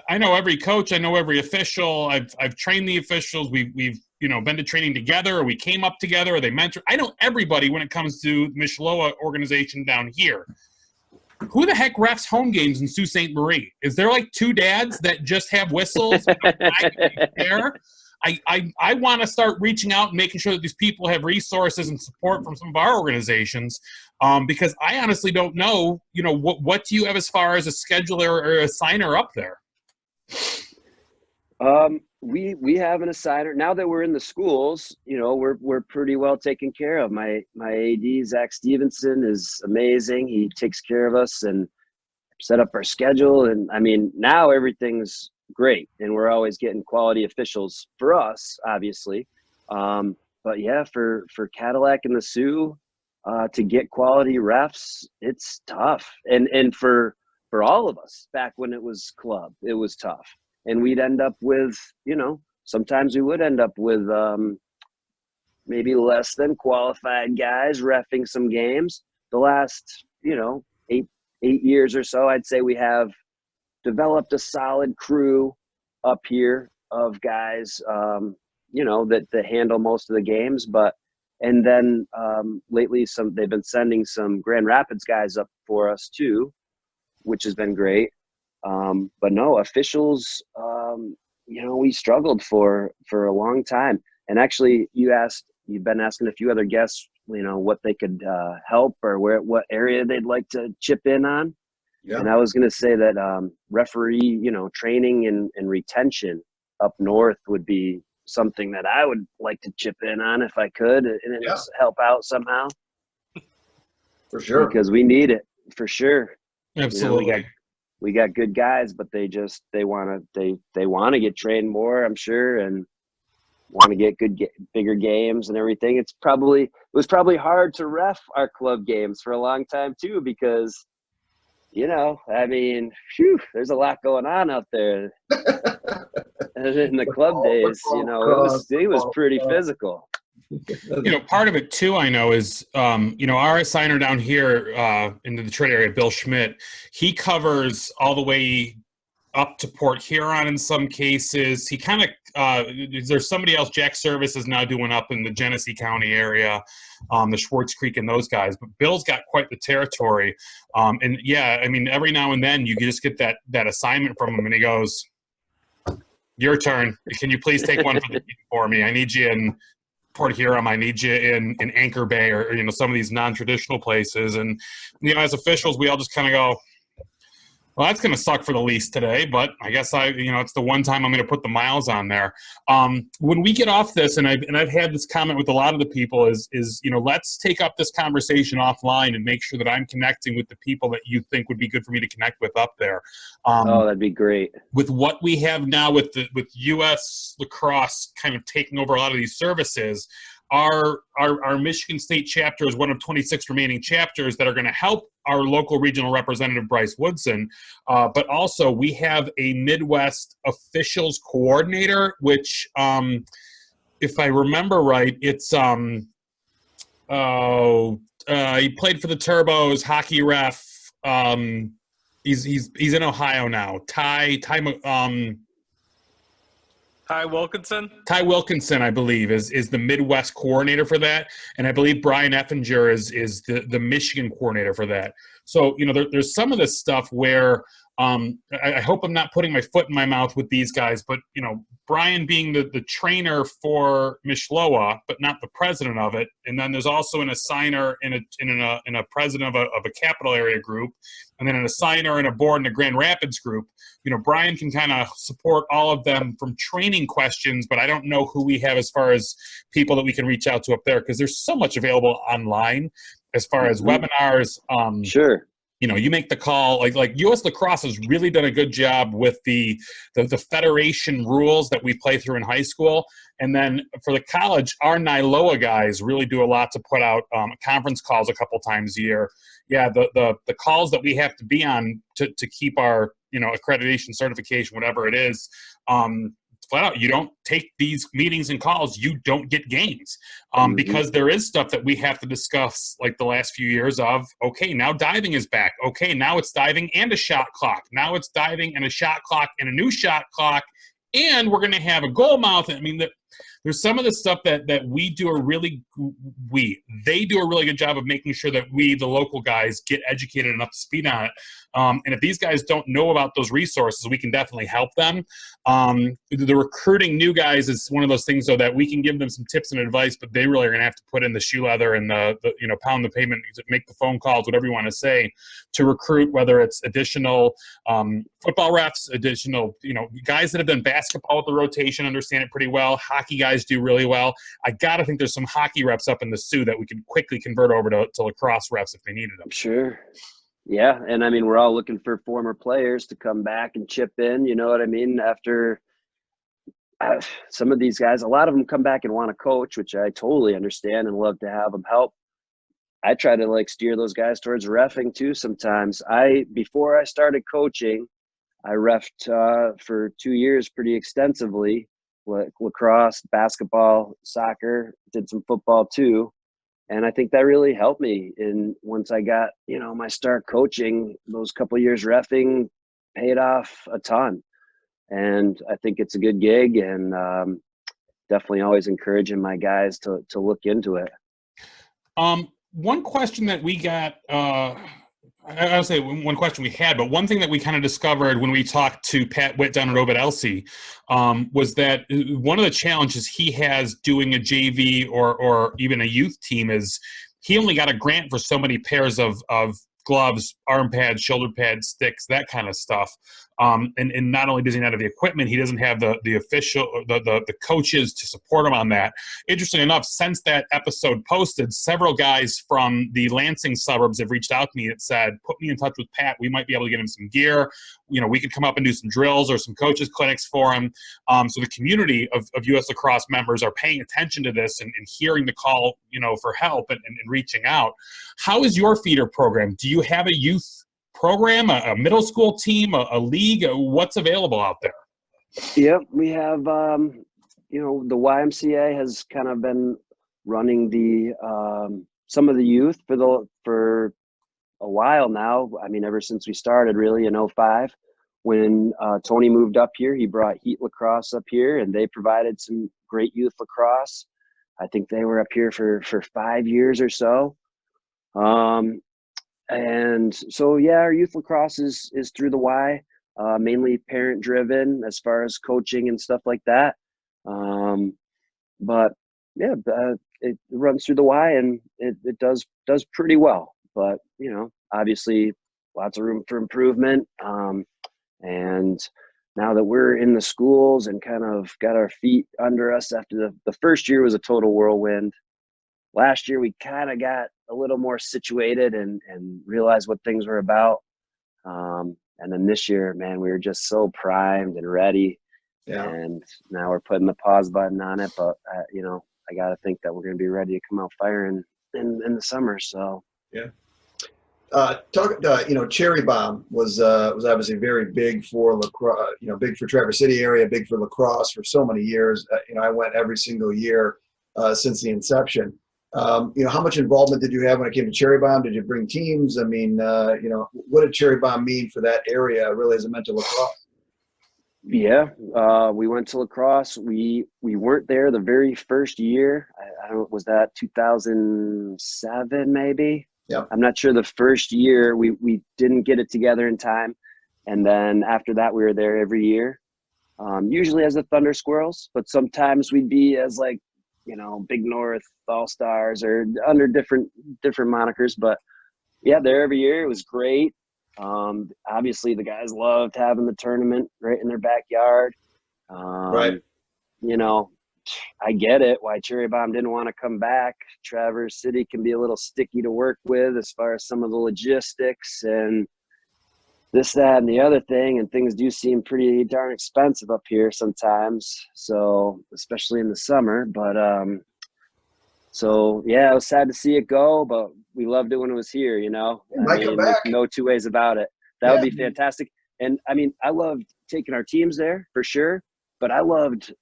[SPEAKER 2] I know every coach. I know every official. I've trained the officials. We've been to training together. Or we came up together. Or they mentor. I know everybody when it comes to Mishloa organization down here. Who the heck refs home games in Sault Ste. Marie? Is there like two dads that just have whistles? I want to start reaching out and making sure that these people have resources and support from some of our organizations, because I honestly don't know. What do you have as far as a scheduler or a signer up there?
[SPEAKER 4] We have an assigner now that we're in the schools. We're pretty well taken care of. My AD Zach Stevenson is amazing. He takes care of us and set up our schedule. And I mean, now everything's great, and we're always getting quality officials for us, obviously. But yeah, for Cadillac and the Sioux, to get quality refs, it's tough. And for all of us back when it was club, it was tough. And we'd end up with, sometimes we would end up with maybe less than qualified guys reffing some games. The last, 8 years or so, I'd say we have developed a solid crew up here of guys, that handle most of the games. And then lately they've been sending some Grand Rapids guys up for us too, which has been great. But no, officials, we struggled for a long time. And actually you've been asking a few other guests, what they could help or what area they'd like to chip in on. Yeah. And I was going to say that referee, training and retention up north would be something that I would like to chip in on if I could and just help out somehow.
[SPEAKER 3] For sure.
[SPEAKER 4] Because we need it, for sure.
[SPEAKER 2] Absolutely.
[SPEAKER 4] We got good guys, but they want to get trained more, I'm sure, and want to get bigger games and everything. It was probably hard to ref our club games for a long time too, because there's a lot going on out there. In the club days, it was pretty physical.
[SPEAKER 2] Part of it too, I know, is our assigner down here in the Detroit area, Bill Schmidt, he covers all the way up to Port Huron in some cases. He kind of there's somebody else, Jack Service is now doing up in the Genesee County area, the Schwartz Creek and those guys. But Bill's got quite the territory. And yeah, I mean, every now and then you can just get that assignment from him, and he goes, "Your turn. Can you please take one for me? I need you in Port Huron, I need you in Anchor Bay or some of these non-traditional places." And as officials, we all just kind of go, well, that's going to suck for the lease today, but I guess it's the one time I'm going to put the miles on there. When we get off this, and I've had this comment with a lot of the people, is let's take up this conversation offline and make sure that I'm connecting with the people that you think would be good for me to connect with up there.
[SPEAKER 4] That'd be great. With
[SPEAKER 2] what we have now with U.S. Lacrosse kind of taking over a lot of these services, our Michigan State chapter is one of 26 remaining chapters that are going to help our local regional representative, Bryce Woodson. But also we have a Midwest officials coordinator, which, if I remember right, it's he played for the Turbos, hockey ref. He's in Ohio now.
[SPEAKER 1] Ty Wilkinson.
[SPEAKER 2] Ty Wilkinson, I believe, is the Midwest coordinator for that, and I believe Brian Effinger is the Michigan coordinator for that. So, there's some of this stuff where I hope I'm not putting my foot in my mouth with these guys, but Brian being the trainer for Mishloa, but not the president of it, and then there's also an assigner and a president of a capital area group, and then an assigner and a board in a Grand Rapids group. Brian can kind of support all of them from training questions, but I don't know who we have as far as people that we can reach out to up there, because there's so much available online as far as webinars.
[SPEAKER 4] Sure.
[SPEAKER 2] You make the call. Like U.S. Lacrosse has really done a good job with the federation rules that we play through in high school. And then for the college, our NILOA guys really do a lot to put out conference calls a couple times a year. Yeah, the calls that we have to be on to keep our accreditation, certification, whatever it is, flat out, you don't take these meetings and calls, you don't get games, because there is stuff that we have to discuss, like the last few years of, okay, now diving is back. Okay, now it's diving and a shot clock. Now it's diving and a shot clock and a new shot clock, and we're going to have a goal mouth. I mean, there's some of the stuff that they do a really good job of making sure that we, the local guys, get educated and up to speed on it. And if these guys don't know about those resources, we can definitely help them. The recruiting new guys is one of those things, though, that we can give them some tips and advice, but they really are going to have to put in the shoe leather and pound the pavement, make the phone calls, whatever you want to say, to recruit, whether it's additional football refs, additional guys that have done basketball with the rotation, understand it pretty well. Hockey guys do really well. I got to think there's some hockey reps up in the Sioux that we could quickly convert over to lacrosse refs if they needed them.
[SPEAKER 4] Sure. Yeah, and I mean, we're all looking for former players to come back and chip in, you know what I mean? After some of these guys, a lot of them come back and want to coach, which I totally understand and love to have them help. I try to steer those guys towards reffing too sometimes. Before I started coaching, I reffed for 2 years pretty extensively, lacrosse, basketball, soccer, did some football too. And I think that really helped me. And once I got, my start coaching, those couple years reffing paid off a ton. And I think it's a good gig, and definitely always encouraging my guys to look into it.
[SPEAKER 2] One question that we got, I would say one question we had, but one thing that we kind of discovered when we talked to Pat Witt down at Ovid Elsie was that one of the challenges he has doing a JV or even a youth team is he only got a grant for so many pairs of gloves, arm pads, shoulder pads, sticks, that kind of stuff. And not only does he not have the equipment, he doesn't have the official, the coaches to support him on that. Interesting enough, since that episode posted, several guys from the Lansing suburbs have reached out to me that said, put me in touch with Pat. We might be able to get him some gear. We could come up and do some drills or some coaches clinics for him. So the community of U.S. Lacrosse members are paying attention to this and hearing the call, for help and reaching out. How is your feeder program? Do you have a youth program, a middle school team, a league? What's available out there?
[SPEAKER 4] Yep, we have, the YMCA has kind of been running the some of the youth for a while now. I mean, ever since we started, really, in 2005. When Tony moved up here, he brought Heat Lacrosse up here, and they provided some great youth lacrosse. I think they were up here for 5 years or so. And so, yeah, our youth lacrosse is through the Y, mainly parent driven as far as coaching and stuff like that. But yeah, it runs through the Y, and it does pretty well, but obviously lots of room for improvement. And now that we're in the schools and kind of got our feet under us after the first year was a total whirlwind. Last year, we kind of got a little more situated and realized what things were about. And then this year, man, we were just so primed and ready. Yeah. And now we're putting the pause button on it. But, I got to think that we're going to be ready to come out firing in the summer. So,
[SPEAKER 3] yeah. Cherry Bomb was obviously very big for lacrosse, big for Traverse City area, big for lacrosse for so many years. I went every single year since the inception. How much involvement did you have when it came to Cherry Bomb? Did you bring teams? I mean, what did Cherry Bomb mean for that area really as it meant to lacrosse?
[SPEAKER 4] Yeah, we went to Lacrosse. We weren't there the very first year. I don't, was that 2007 maybe?
[SPEAKER 3] Yep.
[SPEAKER 4] I'm not sure. The first year we didn't get it together in time, and then after that we were there every year. Usually as the Thunder Squirrels, but sometimes we'd be as like, Big North All Stars or under different monikers. But yeah, there every year. It was great. Obviously the guys loved having the tournament right in their backyard.
[SPEAKER 3] Right.
[SPEAKER 4] I get it why Cherry Bomb didn't want to come back. Traverse City can be a little sticky to work with as far as some of the logistics and this, that, and the other thing. And things do seem pretty darn expensive up here sometimes. So, especially in the summer, but, so yeah, it was sad to see it go, but we loved it when it was here,
[SPEAKER 3] It might come back.
[SPEAKER 4] no two ways about it. That would be fantastic. And I mean, I loved taking our teams there for sure, but I loved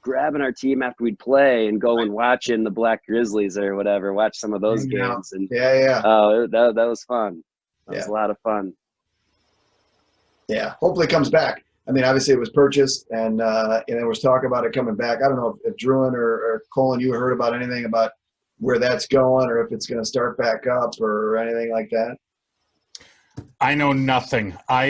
[SPEAKER 4] grabbing our team after we'd play and go and watching the Black Grizzlies or whatever, watch some of those games. And that was fun. That was a lot of fun.
[SPEAKER 3] Yeah, hopefully it comes back. I mean, obviously it was purchased, and there was talk about it coming back. I don't know if Druin or Colin, you heard about anything about where that's going, or if it's going to start back up or anything like that.
[SPEAKER 2] I know nothing. I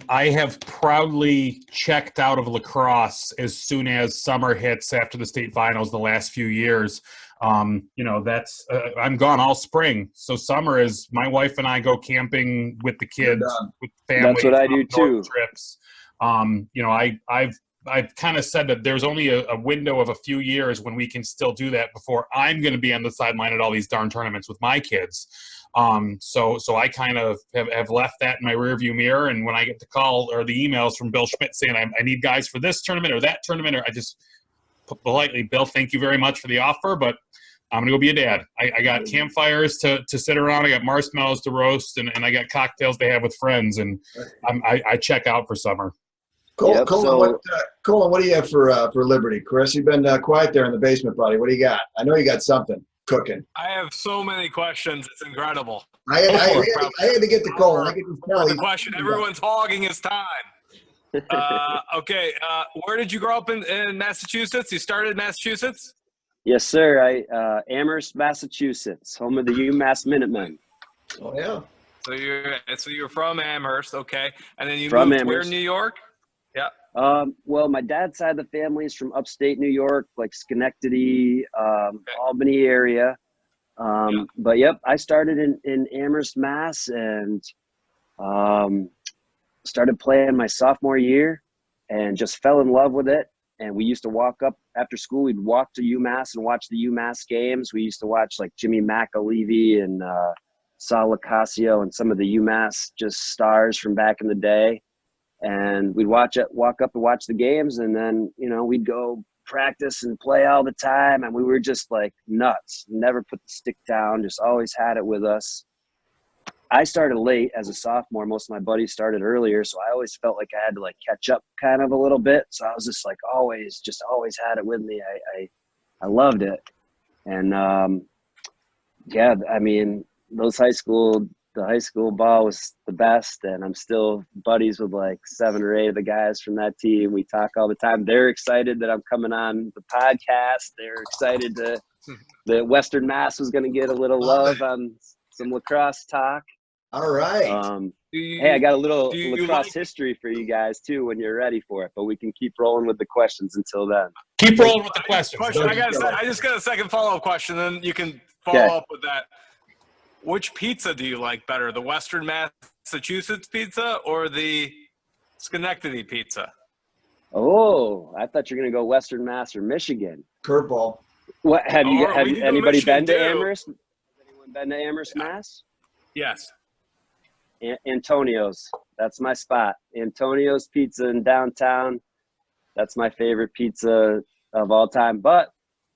[SPEAKER 2] have proudly checked out of lacrosse as soon as summer hits after the state finals the last few years. That's I'm gone all spring. So summer is my wife and I go camping with the kids, with families.
[SPEAKER 4] That's what I do too.
[SPEAKER 2] Trips. I've kind of said that there's only a window of a few years when we can still do that before I'm going to be on the sideline at all these darn tournaments with my kids. So I kind of have left that in my rearview mirror. And when I get the call or the emails from Bill Schmidt saying I need guys for this tournament or that tournament, or I just politely, Bill, thank you very much for the offer, but I'm going to go be a dad. I got campfires to sit around. I got marshmallows to roast, and I got cocktails to have with friends. And I check out for summer.
[SPEAKER 3] Colin, what do you have for Liberty? Chris, you've been quiet there in the basement, buddy. What do you got? I know you got something cooking.
[SPEAKER 1] I have so many questions. It's incredible.
[SPEAKER 3] I had to get to Colin. I could just tell
[SPEAKER 1] the question. Everyone's hogging his time. Okay. Where did you grow up in Massachusetts? You started in Massachusetts?
[SPEAKER 4] Yes, sir. Amherst, Massachusetts, home of the UMass Minutemen.
[SPEAKER 3] Oh yeah.
[SPEAKER 1] So you're from Amherst, okay? And then you
[SPEAKER 4] from
[SPEAKER 1] moved
[SPEAKER 4] Amherst.
[SPEAKER 1] Where in New York? Yeah.
[SPEAKER 4] Well, my dad's side of the family is from upstate New York, like Schenectady, Albany area. But yep, I started in Amherst, Mass, and started playing my sophomore year, and just fell in love with it. And we used to walk up after school. We'd walk to UMass and watch the UMass games. We used to watch like Jimmy McAlevey and Sal Lacasio and some of the UMass just stars from back in the day. And we'd walk up and watch the games, and then, we'd go practice and play all the time. And we were just like nuts, never put the stick down, just always had it with us. I started late as a sophomore. Most of my buddies started earlier. So I always felt like I had to like catch up kind of a little bit. So I was just like always had it with me. I loved it. And I mean, the high school ball was the best, and I'm still buddies with like 7 or 8 of the guys from that team. We talk all the time. They're excited that I'm coming on the podcast. They're excited that Western Mass was going to get a little love on some lacrosse talk.
[SPEAKER 3] All right.
[SPEAKER 4] Hey, I got a little lacrosse history for you guys too when you're ready for it, but we can keep rolling with the questions until then.
[SPEAKER 2] Keep rolling with the questions.
[SPEAKER 1] I just got a second follow-up question, then you can follow up with that. Which pizza do you like better, the Western Massachusetts pizza or the Schenectady pizza?
[SPEAKER 4] Oh, I thought you were going to go Western Mass or Michigan.
[SPEAKER 3] Curveball.
[SPEAKER 4] What have anybody been to Amherst? Has anyone been to Amherst, Mass?
[SPEAKER 1] Yes.
[SPEAKER 4] Antonio's. That's my spot. Antonio's Pizza in downtown. That's my favorite pizza of all time. But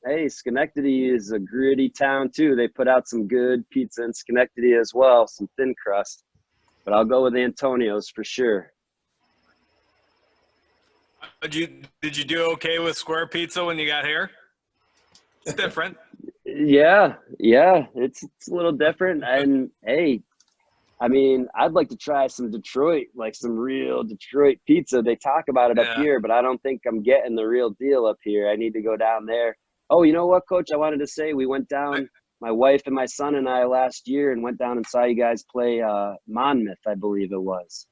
[SPEAKER 4] hey, Schenectady is a gritty town too. They put out some good pizza in Schenectady as well, some thin crust. But I'll go with Antonio's for sure.
[SPEAKER 1] Did you do okay with square pizza when you got here? It's different.
[SPEAKER 4] Yeah, it's a little different. And hey, I mean, I'd like to try some Detroit, like some real Detroit pizza. They talk about it up here, but I don't think I'm getting the real deal up here. I need to go down there. Oh, you know what, Coach? I wanted to say we went down, my wife and my son and I last year, and went down and saw you guys play Monmouth, I believe it was.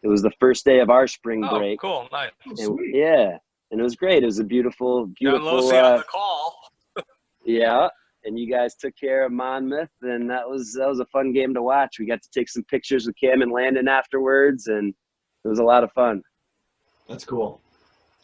[SPEAKER 4] It was the first day of our spring break.
[SPEAKER 1] Oh, cool. Nice.
[SPEAKER 3] Oh,
[SPEAKER 4] And, yeah, and it was great. It was a beautiful,
[SPEAKER 1] John
[SPEAKER 4] beautiful.
[SPEAKER 1] Losey on the call.
[SPEAKER 4] Yeah, and you guys took care of Monmouth, and that was a fun game to watch. We got to take some pictures with Cam and Landon afterwards, and it was a lot of fun.
[SPEAKER 3] That's cool.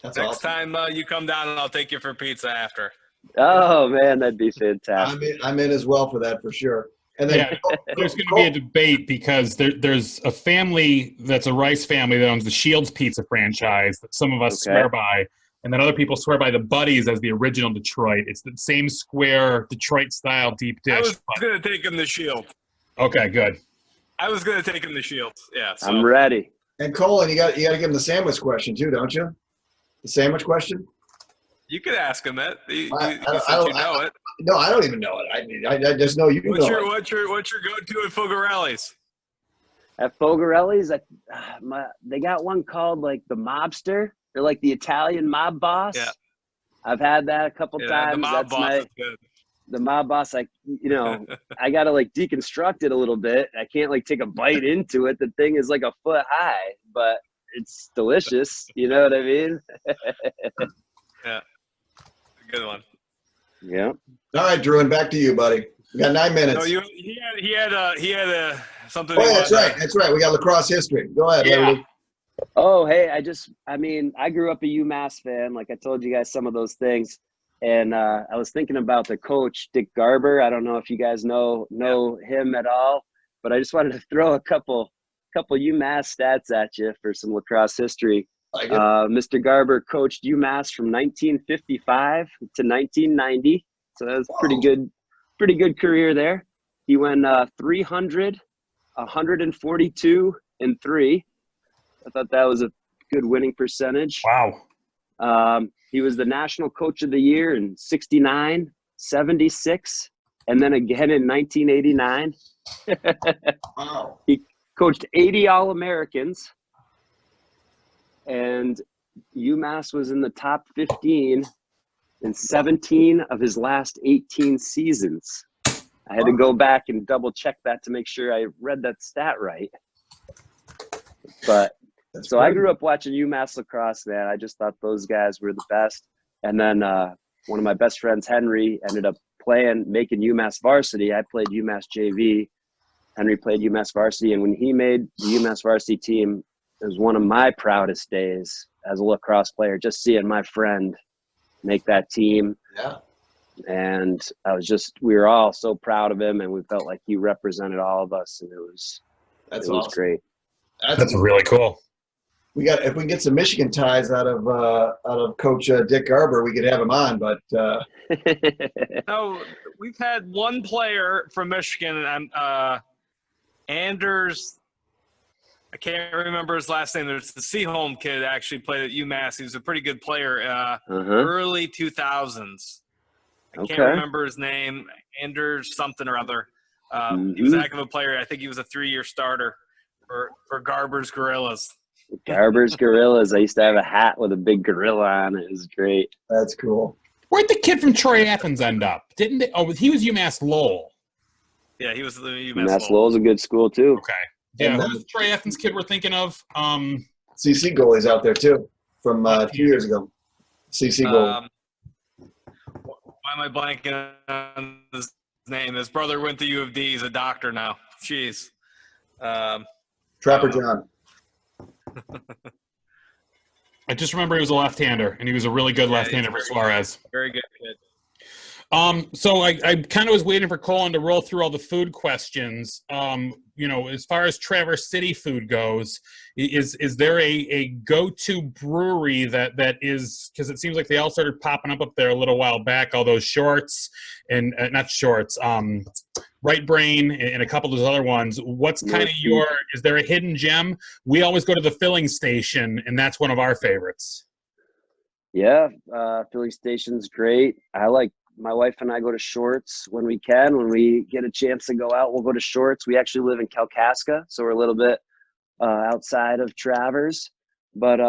[SPEAKER 3] That's
[SPEAKER 1] Next
[SPEAKER 3] awesome.
[SPEAKER 1] time you come down, and I'll take you for pizza after.
[SPEAKER 4] Oh man, that'd be fantastic.
[SPEAKER 3] I'm in as well for that for sure. And then
[SPEAKER 2] There's going to be a debate because there's a family that's a Rice family that owns the Shields Pizza franchise that some of us swear by, and then other people swear by the Buddies as the original Detroit. It's the same square Detroit-style deep dish.
[SPEAKER 1] I was going to take him the Shield.
[SPEAKER 2] Okay, good.
[SPEAKER 1] I was going to take him the Shield. Yeah. So.
[SPEAKER 4] I'm ready.
[SPEAKER 3] And Colin, you got to give him the sandwich question too, don't you? The sandwich question.
[SPEAKER 1] You could ask him it. You
[SPEAKER 3] I
[SPEAKER 1] know it.
[SPEAKER 3] No, I don't even know it. I just know you know it.
[SPEAKER 1] What's your go-to at Fogarelli's?
[SPEAKER 4] At Fogarelli's, they got one called like the Mobster. They're like the Italian mob boss.
[SPEAKER 1] Yeah.
[SPEAKER 4] I've had that a couple times.
[SPEAKER 1] The mob boss is good.
[SPEAKER 4] The mob boss, I got to like deconstruct it a little bit. I can't like take a bite into it. The thing is like a foot high, but it's delicious. You know what I mean?
[SPEAKER 1] Yeah. Good one.
[SPEAKER 4] Yeah.
[SPEAKER 3] All right, Drew, and back to you, buddy. We got 9 minutes.
[SPEAKER 1] No, he had something.
[SPEAKER 3] Oh, yeah, that's right. That's right. We got lacrosse history. Go ahead, Larry.
[SPEAKER 4] Oh, hey, I grew up a UMass fan. Like I told you guys some of those things. And I was thinking about the coach, Dick Garber. I don't know if you guys know him at all, but I just wanted to throw a couple UMass stats at you for some lacrosse history. Mr. Garber coached UMass from 1955 to 1990. So that was pretty good career there. He went 300, 142, and 3. I thought that was a good winning percentage.
[SPEAKER 2] Wow.
[SPEAKER 4] He was the National Coach of the Year in 69, 76, and then again in 1989.
[SPEAKER 3] Wow.
[SPEAKER 4] He coached 80 All-Americans, and UMass was in the top 15 in 17 of his last 18 seasons. I had to go back and double check that to make sure I read that stat right. But so I grew up watching UMass lacrosse, man. I just thought those guys were the best. And then one of my best friends, Henry, ended up making UMass varsity. I played UMass JV. Henry played UMass varsity. And when he made the UMass varsity team, it was one of my proudest days as a lacrosse player, just seeing my friend make that team.
[SPEAKER 3] Yeah.
[SPEAKER 4] And we were all so proud of him, and we felt like he represented all of us, and it was
[SPEAKER 3] awesome.
[SPEAKER 4] Great.
[SPEAKER 2] That's really cool.
[SPEAKER 3] If we can get some Michigan ties out of Coach Dick Garber, we could have him on. But
[SPEAKER 1] no, we've had one player from Michigan, Anders. I can't remember his last name. There's the Seaholm kid actually played at UMass. He was a pretty good player. Early 2000s. I can't remember his name. Anders something or other. He was a heck of a player. I think he was a 3-year starter for Garber's Gorillas.
[SPEAKER 4] Garber's Gorillas. I used to have a hat with a big gorilla on it. It was great.
[SPEAKER 3] That's cool.
[SPEAKER 2] Where'd the kid from Troy Athens end up? Didn't they? Oh, he was UMass Lowell.
[SPEAKER 1] Yeah, he was the
[SPEAKER 4] UMass Lowell's a good school too.
[SPEAKER 2] Okay. Yeah, who's the Troy Athens kid we're thinking of?
[SPEAKER 3] CC goalie's out there too from 2 years ago. CC goalie.
[SPEAKER 1] Why am I blanking on his name? His brother went to U of D. He's a doctor now. Jeez.
[SPEAKER 3] Trapper John.
[SPEAKER 2] I just remember he was a left-hander, and he was a really good left-hander for Suarez.
[SPEAKER 1] Very good kid.
[SPEAKER 2] So I kind of was waiting for Colin to roll through all the food questions. As far as Traverse City food goes, is there a go-to brewery that is, because it seems like they all started popping up there a little while back, all those Shorts and not Shorts, Right Brain and a couple of those other ones. What's kind of is there a hidden gem? We always go to the filling station, and that's one of our favorites.
[SPEAKER 4] Yeah, filling station's great. I like my wife and I go to Shorts when we can. When we get a chance to go out, we'll go to Shorts. We actually live in Kalkaska, so we're a little bit outside of Travers. But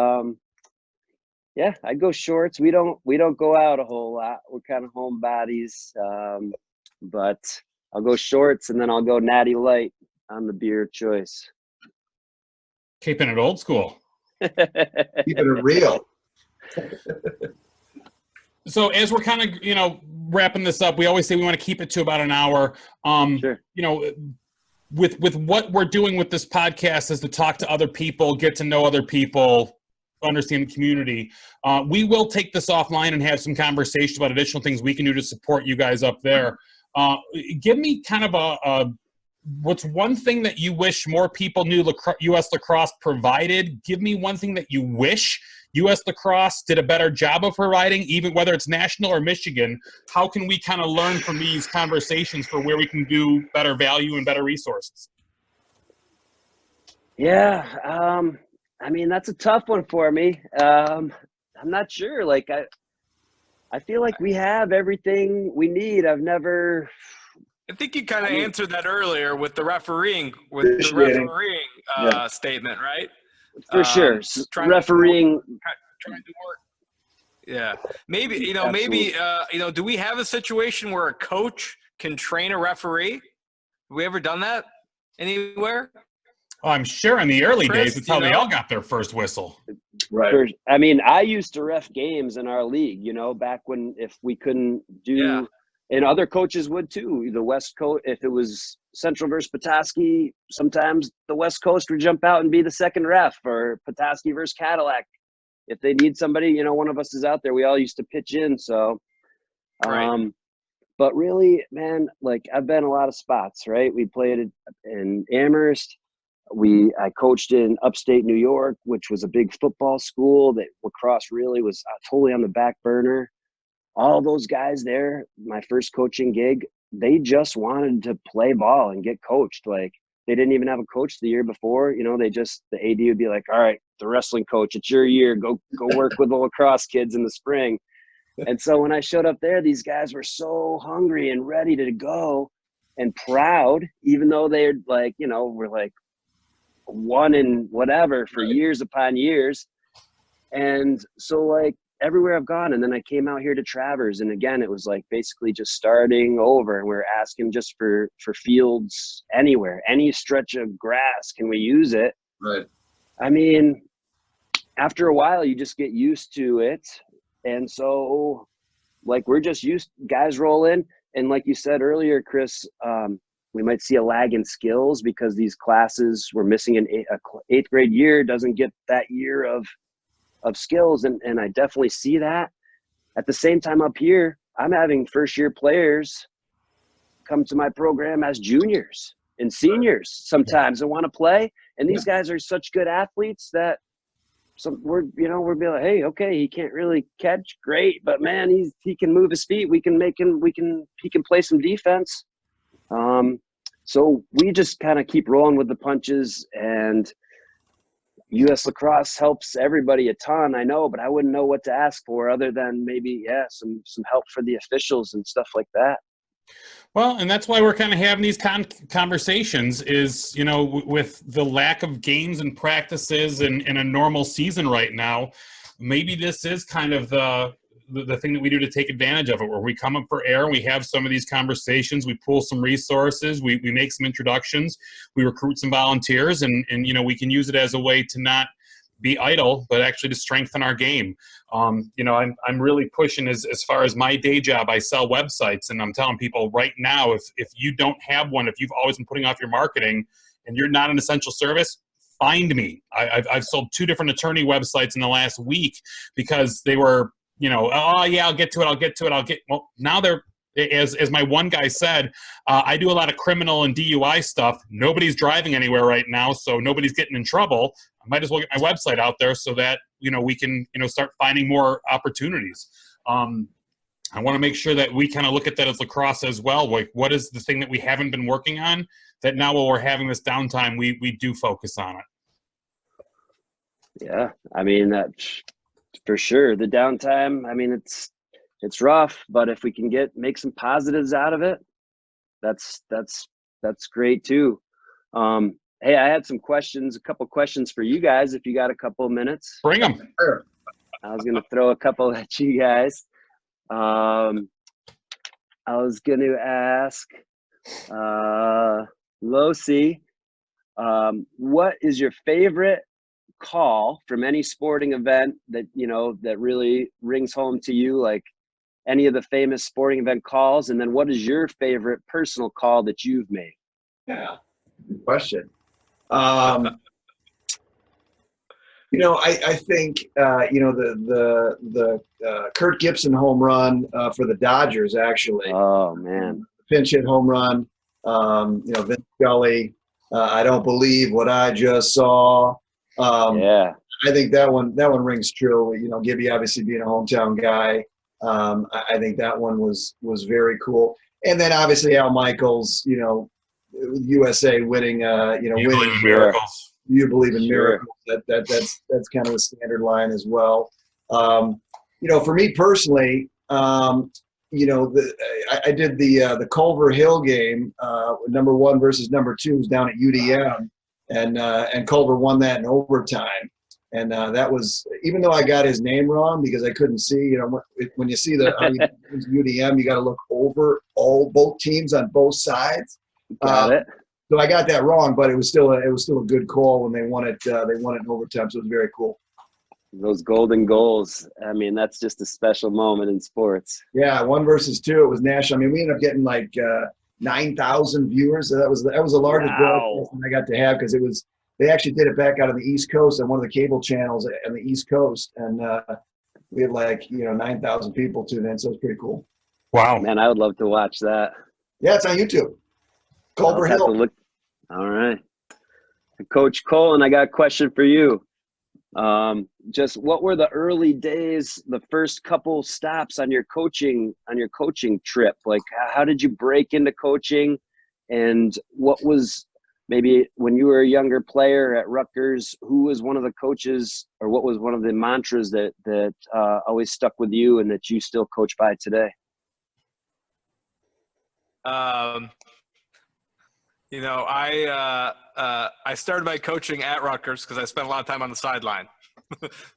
[SPEAKER 4] yeah, I go Shorts. We don't go out a whole lot. We're kind of homebodies. But I'll go Shorts, and then I'll go Natty Light on the beer of choice.
[SPEAKER 2] Keeping it old school.
[SPEAKER 3] Keeping it real.
[SPEAKER 2] So as we're kind of, wrapping this up, we always say we want to keep it to about an hour.
[SPEAKER 4] Sure.
[SPEAKER 2] With what we're doing with this podcast is to talk to other people, get to know other people, understand the community. We will take this offline and have some conversations about additional things we can do to support you guys up there. Give me kind of what's one thing that you wish more people knew U.S. Lacrosse provided? Give me one thing that you wish U.S. Lacrosse did a better job of providing, even whether it's national or Michigan. How can we kind of learn from these conversations for where we can do better value and better resources?
[SPEAKER 4] Yeah, I mean, that's a tough one for me. I'm not sure. Like, I feel like we have everything we need.
[SPEAKER 1] I think you kind of answered that earlier with the refereeing, statement, right?
[SPEAKER 4] For sure. Refereeing.
[SPEAKER 1] Trying to work. Yeah. Maybe, do we have a situation where a coach can train a referee? Have we ever done that anywhere?
[SPEAKER 2] Oh, I'm sure in the early days, it's how they all got their first whistle.
[SPEAKER 3] Right.
[SPEAKER 4] I mean, I used to ref games in our league, back when if we couldn't do and other coaches would too. The West Coast, if it was Central versus Petoskey, sometimes the West Coast would jump out and be the second ref, or Petoskey versus Cadillac. If they need somebody, one of us is out there. We all used to pitch in. So,
[SPEAKER 1] Right.
[SPEAKER 4] But really, man, like I've been a lot of spots, right? We played in Amherst. I coached in upstate New York, which was a big football school that lacrosse really was totally on the back burner. All those guys there, my first coaching gig, they just wanted to play ball and get coached. Like they didn't even have a coach the year before. The AD would be like, all right, the wrestling coach, it's your year. Go work with the lacrosse kids in the spring. And so when I showed up there, these guys were so hungry and ready to go and proud, even though they're like, were like one in whatever for years upon years. And so like, everywhere I've gone, and then I came out here to Travers, and again it was like basically just starting over, and we were asking just for fields anywhere, any stretch of grass, can we use it?
[SPEAKER 3] Right.
[SPEAKER 4] I mean, after a while you just get used to it, and so like we're just used, guys roll in, and like you said earlier, Chris, we might see a lag in skills because these classes were missing an eighth grade year, doesn't get that year of skills. And I definitely see that. At the same time up here, I'm having first year players come to my program as juniors and seniors sometimes and want to play. And these guys are such good athletes that we're be like, hey, okay, he can't really catch great, but man, he can move his feet. He can play some defense. So we just kind of keep rolling with the punches, and U.S. Lacrosse helps everybody a ton, I know, but I wouldn't know what to ask for other than maybe, some help for the officials and stuff like that.
[SPEAKER 2] Well, and that's why we're kind of having these conversations is, with the lack of games and practices in a normal season right now, maybe this is kind of the thing that we do to take advantage of it, where we come up for air, we have some of these conversations, we pull some resources, we make some introductions, we recruit some volunteers, and we can use it as a way to not be idle, but actually to strengthen our game. I'm really pushing as far as my day job. I sell websites, and I'm telling people right now, if you don't have one, if you've always been putting off your marketing and you're not an essential service, find me. I've sold 2 different attorney websites in the last week because they were, oh yeah, I'll get to it. Well, now they're, as my one guy said, I do a lot of criminal and DUI stuff. Nobody's driving anywhere right now, so nobody's getting in trouble. I might as well get my website out there so that, we can, start finding more opportunities. I want to make sure that we kind of look at that as lacrosse as well. Like, what is the thing that we haven't been working on that now while we're having this downtime, we do focus on it? Yeah,
[SPEAKER 4] I mean, that for sure. The downtime, I mean, it's it's rough, but if we can make some positives out of it, that's great too. Hey, I had a couple questions for you guys. If you got a couple of minutes,
[SPEAKER 2] Bring them.
[SPEAKER 3] Sure.
[SPEAKER 4] I was going to throw a couple at you guys. I was going to ask, Losi, what is your favorite call from any sporting event that, that really rings home to you, like any of the famous sporting event calls? And then what is your favorite personal call that you've made?
[SPEAKER 3] Yeah, good question. I think the Kurt Gibson home run for the Dodgers, actually.
[SPEAKER 4] Oh man,
[SPEAKER 3] Pinch hit home run. Vince Scully. I don't believe what I just saw.
[SPEAKER 4] yeah,
[SPEAKER 3] I think that one rings true. Gibby obviously being a hometown guy. I think that one was very cool. And then obviously Al Michaels, USA winning.
[SPEAKER 2] You
[SPEAKER 3] Winning
[SPEAKER 2] believe in miracles.
[SPEAKER 3] You believe in
[SPEAKER 4] Sure.
[SPEAKER 3] miracles. That's kind of the standard line as well. For me personally, I did the Culver Hill game, number 1 versus number 2 was down at UDM, and Culver won that in overtime. And that was, even though I got his name wrong because I couldn't see, when you see the UDM, you got to look over both teams on both sides.
[SPEAKER 4] Got it.
[SPEAKER 3] So I got that wrong, but it was still a good call when they won it. They won it in overtime, so it was very cool.
[SPEAKER 4] Those golden goals. I mean, that's just a special moment in sports.
[SPEAKER 3] Yeah, 1 versus 2. It was national. I mean, we ended up getting like 9,000 viewers. So that was the largest broadcast I got to have because they actually did it back out on the East Coast on one of the cable channels on the East Coast, and we had 9,000 people tune in. So it was pretty cool.
[SPEAKER 2] Wow.
[SPEAKER 4] Man, I would love to watch that.
[SPEAKER 3] Yeah, it's on YouTube. Culver Hill.
[SPEAKER 4] All right. Coach Colin, I got a question for you. Just what were the early days, the first couple stops on your coaching trip? Like, how did you break into coaching? And what was maybe when you were a younger player at Rutgers, who was one of the coaches, or what was one of the mantras that always stuck with you and that you still coach by today?
[SPEAKER 1] I started my coaching at Rutgers because I spent a lot of time on the sideline.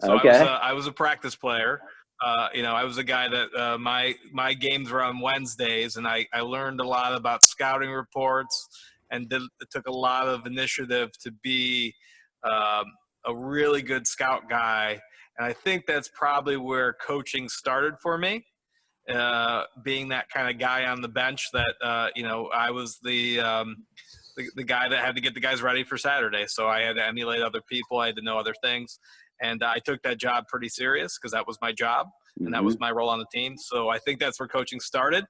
[SPEAKER 1] So
[SPEAKER 4] Okay.
[SPEAKER 1] I was a practice player. I was a guy that my games were on Wednesdays, and I learned a lot about scouting reports and took a lot of initiative to be a really good scout guy. And I think that's probably where coaching started for me. Being that kind of guy on the bench that I was the guy that had to get the guys ready for Saturday. So I had to emulate other people. I had to know other things. And I took that job pretty serious because that was my job and that was my role on the team. So I think that's where coaching started.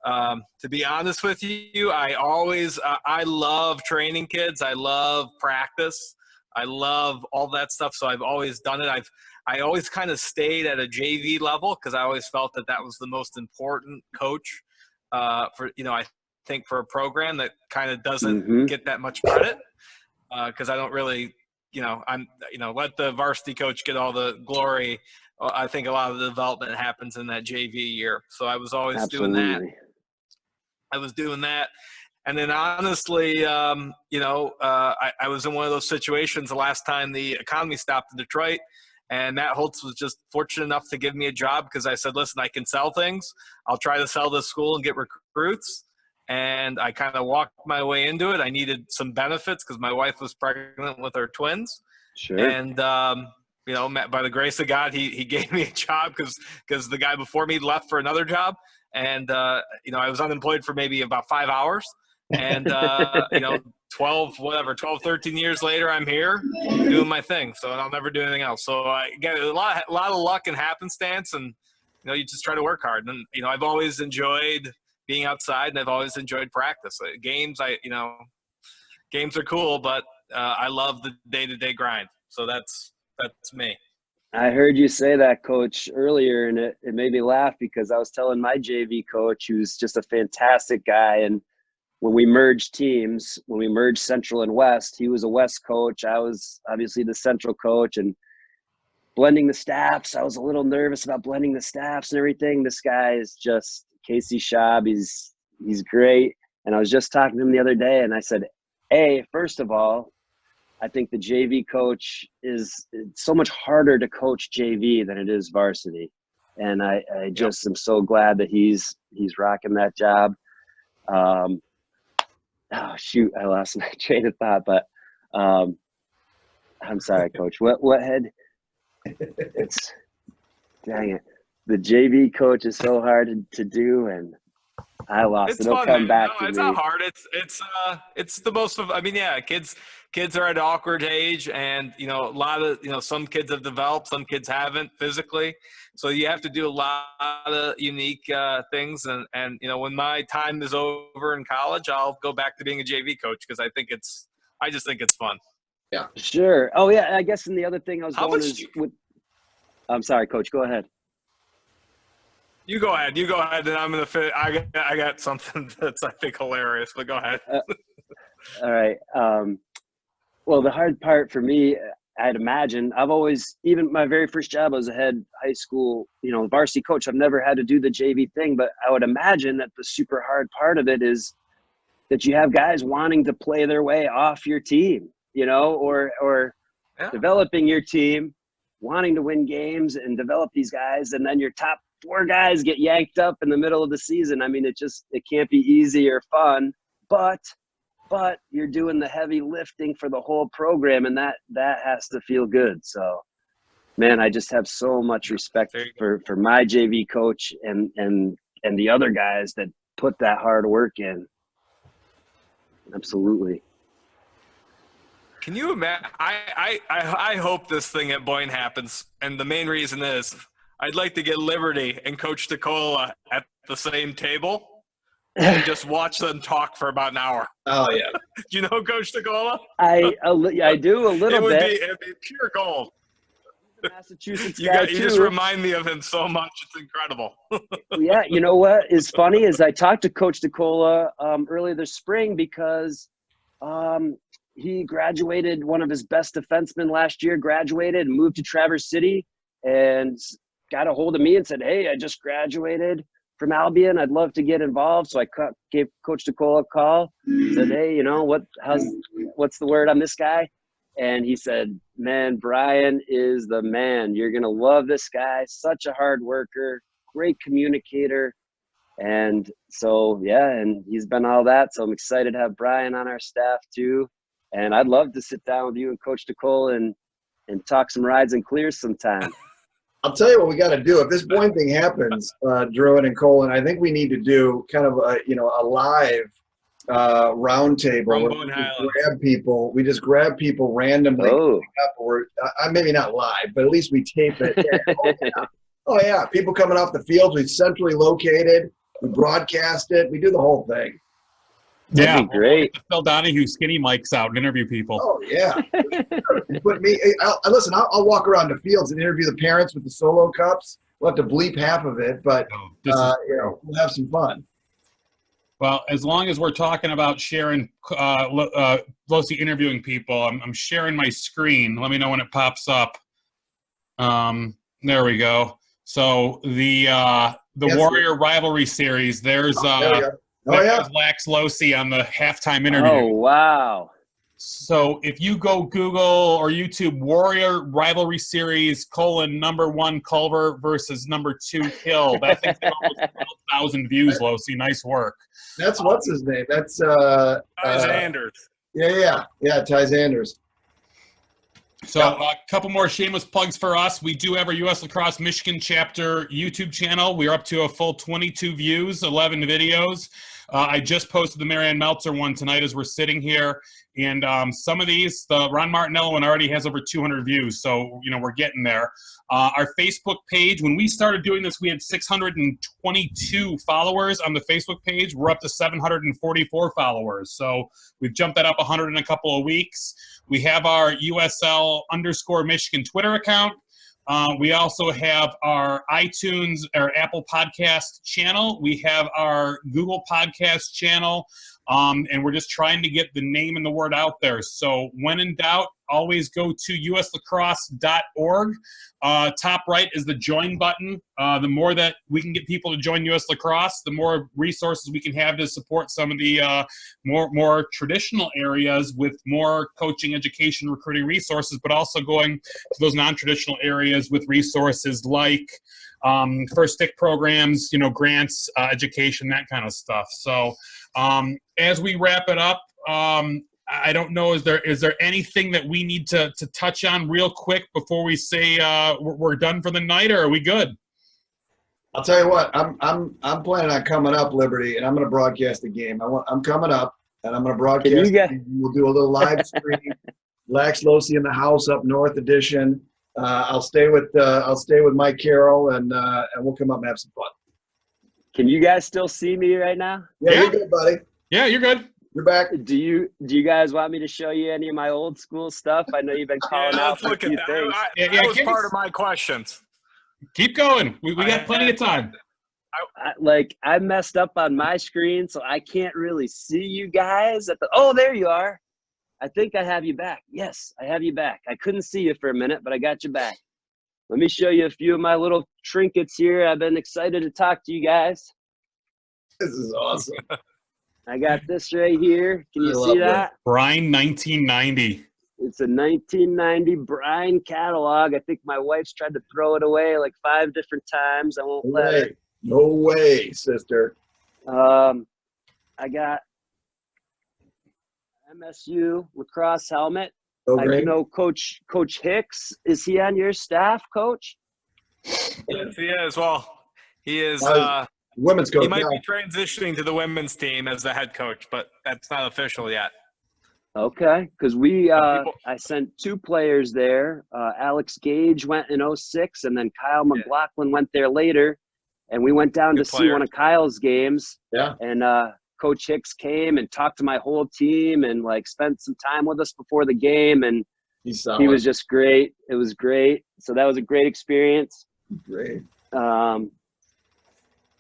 [SPEAKER 1] To be honest with you, I love training kids. I love practice. I love all that stuff. So I've always done it. I always kind of stayed at a JV level because I always felt that was the most important coach I think for a program that kind of doesn't get that much credit because I don't really, let the varsity coach get all the glory. I think a lot of the development happens in that JV year. So I was always doing that. I was doing that. And then honestly, I was in one of those situations the last time the economy stopped in Detroit. And Matt Holtz was just fortunate enough to give me a job because I said, listen, I can sell things. I'll try to sell this school and get recruits. And I kind of walked my way into it. I needed some benefits because my wife was pregnant with her twins.
[SPEAKER 4] Sure.
[SPEAKER 1] And, Matt, by the grace of God, he gave me a job because the guy before me left for another job. And, I was unemployed for maybe about 5 hours. And, 12, 13 years later, I'm here doing my thing. So I'll never do anything else. So I get a lot of luck and happenstance, and, you just try to work hard. And, I've always enjoyed being outside, and I've always enjoyed practice. Games are cool, but I love the day-to-day grind. So that's me.
[SPEAKER 4] I heard you say that, Coach, earlier, and it made me laugh because I was telling my JV coach, who's just a fantastic guy, and when we merged teams, when we merged Central and West, he was a West coach. I was obviously the Central coach, and blending the staffs. I was a little nervous about blending the staffs and everything. This guy is just Casey Schaub. He's great. And I was just talking to him the other day, and I said, hey, first of all, I think the JV coach it's so much harder to coach JV than it is varsity. And I just am so glad that he's rocking that job. Oh shoot, I lost my train of thought, but I'm sorry, Coach. What had it's dang it. The JV coach is so hard to do, and I lost it. It'll
[SPEAKER 1] fun,
[SPEAKER 4] come
[SPEAKER 1] man.
[SPEAKER 4] back
[SPEAKER 1] No,
[SPEAKER 4] to
[SPEAKER 1] it's
[SPEAKER 4] me.
[SPEAKER 1] not hard. It's the most of. I mean, yeah, kids are at an awkward age, and a lot of some kids have developed, some kids haven't physically. So you have to do a lot of unique things, and when my time is over in college, I'll go back to being a JV coach because I just think it's fun.
[SPEAKER 3] Yeah.
[SPEAKER 4] Sure. Oh yeah. I guess, and the other thing I was
[SPEAKER 1] How
[SPEAKER 4] going
[SPEAKER 1] much
[SPEAKER 4] is I'm sorry, Coach. Go ahead.
[SPEAKER 1] You go ahead, and I'm gonna fit. I got something that's I think hilarious, but go ahead.
[SPEAKER 4] All right. Well, the hard part for me, I'd imagine, I've always, even my very first job as a head high school, varsity coach, I've never had to do the JV thing, but I would imagine that the super hard part of it is that you have guys wanting to play their way off your team, or developing your team, wanting to win games and develop these guys, and then your top 4 guys get yanked up in the middle of the season. I mean, it can't be easy or fun, but you're doing the heavy lifting for the whole program, and that has to feel good. So, man, I just have so much respect for my JV coach and the other guys that put that hard work in. Absolutely.
[SPEAKER 1] Can you imagine? I hope this thing at Boyne happens, and the main reason is I'd like to get Liberty and Coach DeCola at the same table and just watch them talk for about an hour.
[SPEAKER 3] Oh yeah.
[SPEAKER 1] Do you know Coach DeCola?
[SPEAKER 4] I do a little bit.
[SPEAKER 1] It'd be pure gold.
[SPEAKER 4] Massachusetts
[SPEAKER 1] You
[SPEAKER 4] guy
[SPEAKER 1] just
[SPEAKER 4] too.
[SPEAKER 1] remind me of him so much. It's incredible.
[SPEAKER 4] Yeah, you know what is funny is I talked to Coach DeCola earlier this spring because he graduated. One of his best defensemen last year graduated and moved to Traverse City and got a hold of me and said, hey, I just graduated from Albion. I'd love to get involved. So I gave Coach DeCola a call, said, hey, what's the word on this guy? And he said, man, Brian is the man. You're going to love this guy. Such a hard worker, great communicator. And so, yeah, and he's been all that. So I'm excited to have Brian on our staff too. And I'd love to sit down with you and Coach DeCola and talk some rides and clears sometime.
[SPEAKER 3] I'll tell you what we got to do. If this Boyne thing happens, Druid and Colin, I think we need to do kind of a live roundtable where we just grab people randomly.
[SPEAKER 4] Oh.
[SPEAKER 3] Maybe not live, but at least we tape it. Oh yeah, people coming off the field. We centrally located. We broadcast it. We do the whole thing.
[SPEAKER 4] That'd be great.
[SPEAKER 2] Phil Donahue skinny mics out and interview people.
[SPEAKER 3] Oh yeah. Put me. Listen. I'll walk around the fields and interview the parents with the solo cups. We'll have to bleep half of it, but we'll have some fun.
[SPEAKER 2] Well, as long as we're talking about sharing, closely interviewing people, I'm sharing my screen. Let me know when it pops up. There we go. So the Warrior Rivalry Series. There's Lax Losi on the halftime interview.
[SPEAKER 4] Oh wow!
[SPEAKER 2] So if you go Google or YouTube Warrior Rivalry Series :1 Culver versus #2 Hill, that thing's got almost 12,000 views. Losi, nice work.
[SPEAKER 3] That's what's his name? That's
[SPEAKER 1] Ty Zanders.
[SPEAKER 3] Yeah, Ty Zanders.
[SPEAKER 2] So a couple more shameless plugs for us. We do have our U.S. Lacrosse Michigan chapter YouTube channel. We're up to a full 22 views, 11 videos. I just posted the Marianne Meltzer one tonight as we're sitting here. And some of these, the Ron Martinello one already has over 200 views. So, we're getting there. Our Facebook page, when we started doing this, we had 622 followers on the Facebook page. We're up to 744 followers. So we've jumped that up 100 in a couple of weeks. We have our USL_Michigan Twitter account. We also have our iTunes or Apple Podcast channel. We have our Google Podcast channel. And we're just trying to get the name and the word out there. So when in doubt, always go to uslacrosse.org. Top right is the join button. The more that we can get people to join US Lacrosse, the more resources we can have to support some of the more traditional areas with more coaching, education, recruiting resources, but also going to those non-traditional areas with resources like first stick programs, grants, education, that kind of stuff. So as we wrap it up, I don't know, is there anything that we need to touch on real quick before we say we're done for the night, or are we good?
[SPEAKER 3] I'll tell you what, I'm planning on coming up, Liberty, and I'm going to broadcast the game. I'm coming up, and I'm going to broadcast.
[SPEAKER 4] Can you get-
[SPEAKER 3] the game. We'll do a little live stream. Lax Losi in the house up north edition. I'll stay with Mike Carroll, and we'll come up and have some fun.
[SPEAKER 4] Can you guys still see me right now?
[SPEAKER 3] Yeah, you're good, buddy.
[SPEAKER 2] Yeah, you're good.
[SPEAKER 3] You're back.
[SPEAKER 4] Do you guys want me to show you any of my old school stuff? I know you've been calling
[SPEAKER 1] Yeah,
[SPEAKER 4] out
[SPEAKER 1] let's
[SPEAKER 4] for a
[SPEAKER 1] look at
[SPEAKER 4] few
[SPEAKER 1] that.
[SPEAKER 4] things.
[SPEAKER 1] That was part of my questions.
[SPEAKER 2] Keep going. We got plenty of time.
[SPEAKER 4] I messed up on my screen, so I can't really see you guys. Oh, there you are. I think I have you back. Yes, I have you back. I couldn't see you for a minute, but I got you back. Let me show you a few of my little trinkets here. I've been excited to talk to you guys.
[SPEAKER 3] This is awesome.
[SPEAKER 4] I got this right here. Can you see that?
[SPEAKER 2] Brian 1990.
[SPEAKER 4] It's a 1990 Brine catalog. I think my wife's tried to throw it away like 5 different times. I won't let her.
[SPEAKER 3] No way, sister.
[SPEAKER 4] I got MSU lacrosse helmet.
[SPEAKER 3] Oh,
[SPEAKER 4] I
[SPEAKER 3] great.
[SPEAKER 4] know Coach Hicks. Is he on your staff, Coach?
[SPEAKER 1] Yes, he is. Well, he is.
[SPEAKER 3] Women's coach.
[SPEAKER 1] He might
[SPEAKER 3] now.
[SPEAKER 1] be transitioning to the women's team as the head coach, but that's not official yet.
[SPEAKER 4] Okay, because I sent 2 players there. Alex Gage went in 06, and then Kyle McLaughlin went there later. And we went down
[SPEAKER 1] Good
[SPEAKER 4] to see
[SPEAKER 1] player.
[SPEAKER 4] one of Kyle's games.
[SPEAKER 3] Yeah.
[SPEAKER 4] And Coach Hicks came and talked to my whole team and spent some time with us before the game. And he was just great. It was great. So that was a great experience.
[SPEAKER 3] Great.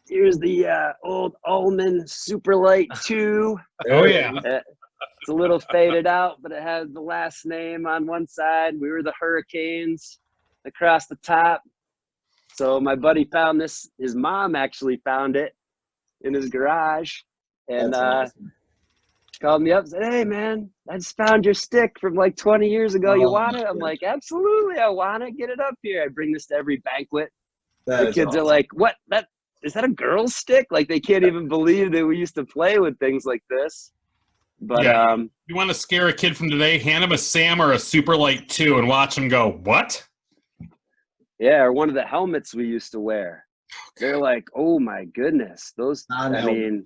[SPEAKER 4] Here's the old Ullman Superlight 2.
[SPEAKER 2] Oh, yeah.
[SPEAKER 4] It's a little faded out, but it has the last name on one side. We were the Hurricanes across the top. So my buddy found this. His mom actually found it in his garage, and
[SPEAKER 3] Awesome.
[SPEAKER 4] called me up and said, "Hey, man, I just found your stick from 20 years ago. You want it?" I'm like, "Absolutely, I want it. Get it up here." I bring this to every banquet. The kids are like, "What? Is that a girl's stick?" They can't even believe that we used to play with things like this. But
[SPEAKER 2] yeah, you want to scare a kid from today, hand him a Sam or a Superlight 2 and watch him go, "What?"
[SPEAKER 4] Yeah, or one of the helmets we used to wear. They're like, "Oh my goodness, those!" The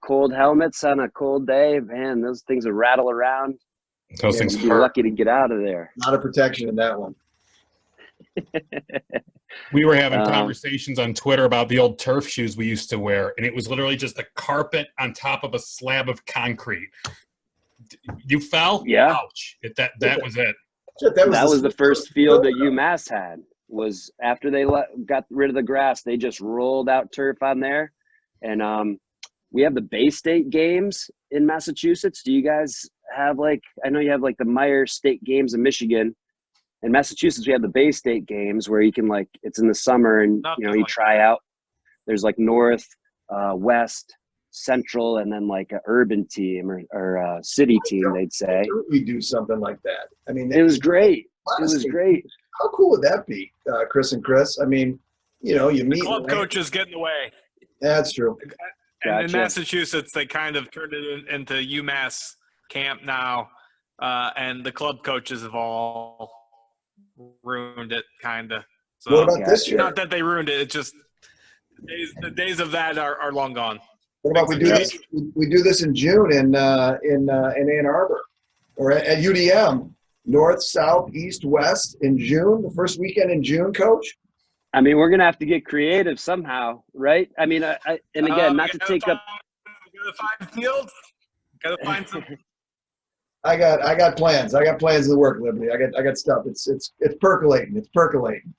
[SPEAKER 4] cold helmets on a cold day, man, those things would rattle around.
[SPEAKER 2] Those things
[SPEAKER 4] You'd be
[SPEAKER 2] hurt.
[SPEAKER 4] lucky to get out of there.
[SPEAKER 3] A lot of protection in that one.
[SPEAKER 2] We were having conversations on Twitter about the old turf shoes we used to wear, and it was literally just a carpet on top of a slab of concrete. You fell?
[SPEAKER 4] Yeah.
[SPEAKER 2] Ouch. That was it.
[SPEAKER 3] Shit,
[SPEAKER 4] that was the first field that UMass had. Was after they got rid of the grass, they just rolled out turf on there. And we have the Bay State games in Massachusetts. Do you guys have I know you have the Meyer State games in Michigan. In Massachusetts, we have the Bay State games where you can it's in the summer and you try out. There's North, West, Central, and then an urban team or a city team, they'd say.
[SPEAKER 3] We do something like that. I mean,
[SPEAKER 4] it was great.
[SPEAKER 3] Honestly,
[SPEAKER 4] it was great.
[SPEAKER 3] How cool would that be, Chris and Chris? I mean, you meet.
[SPEAKER 1] The club coaches get in the way.
[SPEAKER 3] That's true.
[SPEAKER 1] And in Massachusetts, they kind of turned it into UMass camp now, and the club coaches have all ruined it, kind of. So,
[SPEAKER 3] what about this year?
[SPEAKER 1] Not that they ruined it; it's just the days of that are long gone.
[SPEAKER 3] What about we do this? We do this in June in Ann Arbor, or at UDM, North, South, East, West in June. The first weekend in June, Coach.
[SPEAKER 4] I mean, we're gonna have to get creative somehow, right? I mean, and again, not to take up.
[SPEAKER 1] Gotta find fields. Gotta find some.
[SPEAKER 3] I got plans. I got plans in the work, Liberty. I got stuff. It's percolating. It's percolating.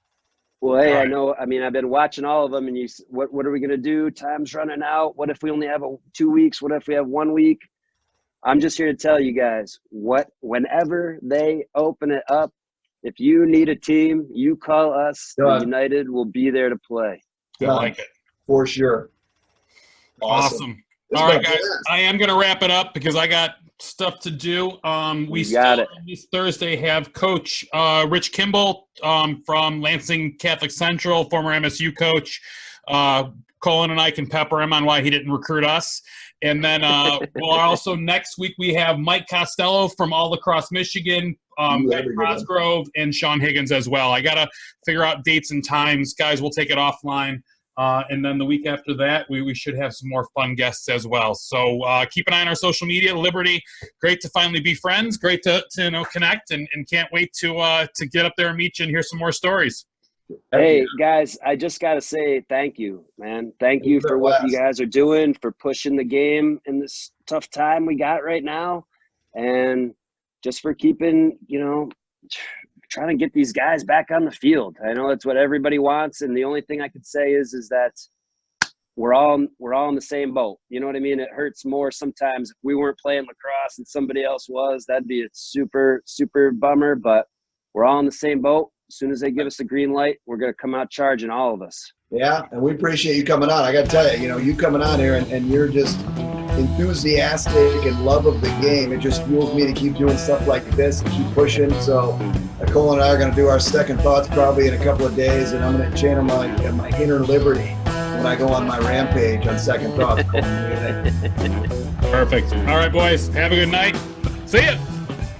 [SPEAKER 4] Well, hey,
[SPEAKER 2] All
[SPEAKER 4] I
[SPEAKER 2] right.
[SPEAKER 4] know. I mean, I've been watching all of them, and what are we gonna do? Time's running out. What if we only have 2 weeks? What if we have 1 week? I'm just here to tell you guys whenever they open it up, if you need a team, you call us. The
[SPEAKER 3] Done.
[SPEAKER 4] United will be there to play.
[SPEAKER 2] I like it.
[SPEAKER 3] For sure.
[SPEAKER 2] Awesome.
[SPEAKER 3] It's
[SPEAKER 2] All
[SPEAKER 3] been
[SPEAKER 2] right,
[SPEAKER 3] a
[SPEAKER 2] guys.
[SPEAKER 3] blast.
[SPEAKER 2] I am going to wrap it up because I got stuff to do. We
[SPEAKER 4] You got
[SPEAKER 2] still
[SPEAKER 4] it.
[SPEAKER 2] this Thursday have Coach Rich Kimball from Lansing Catholic Central, former MSU coach. Colin and I can pepper him on why he didn't recruit us. And then we'll also next week we have Mike Costello from All Lacrosse Michigan, Matt Cosgrove, and Sean Higgins as well. I got to figure out dates and times. Guys, we'll take it offline. And then the week after that, we should have some more fun guests as well. So keep an eye on our social media. Liberty, great to finally be friends. Great to connect, and can't wait to get up there and meet you and hear some more stories.
[SPEAKER 4] Hey, guys, I just got to say thank you, man. Thank you for what you guys are doing, for pushing the game in this tough time we got right now, and just for keeping, trying to get these guys back on the field. I know that's what everybody wants, and the only thing I could say is that we're all in the same boat. You know what I mean? It hurts more sometimes if we weren't playing lacrosse and somebody else was. That'd be a super, super bummer, but we're all in the same boat. As soon as they give us a green light, we're going to come out charging, all of us.
[SPEAKER 3] Yeah, and we appreciate you coming on. I got to tell you, you coming on here and you're just enthusiastic and love of the game. It just fuels me to keep doing stuff like this and keep pushing. So Cole and I are going to do our second thoughts probably in a couple of days, and I'm going to channel my inner liberty when I go on my rampage on second thoughts.
[SPEAKER 2] Perfect. All right, boys. Have a good night. See ya.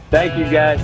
[SPEAKER 4] Thank you, guys.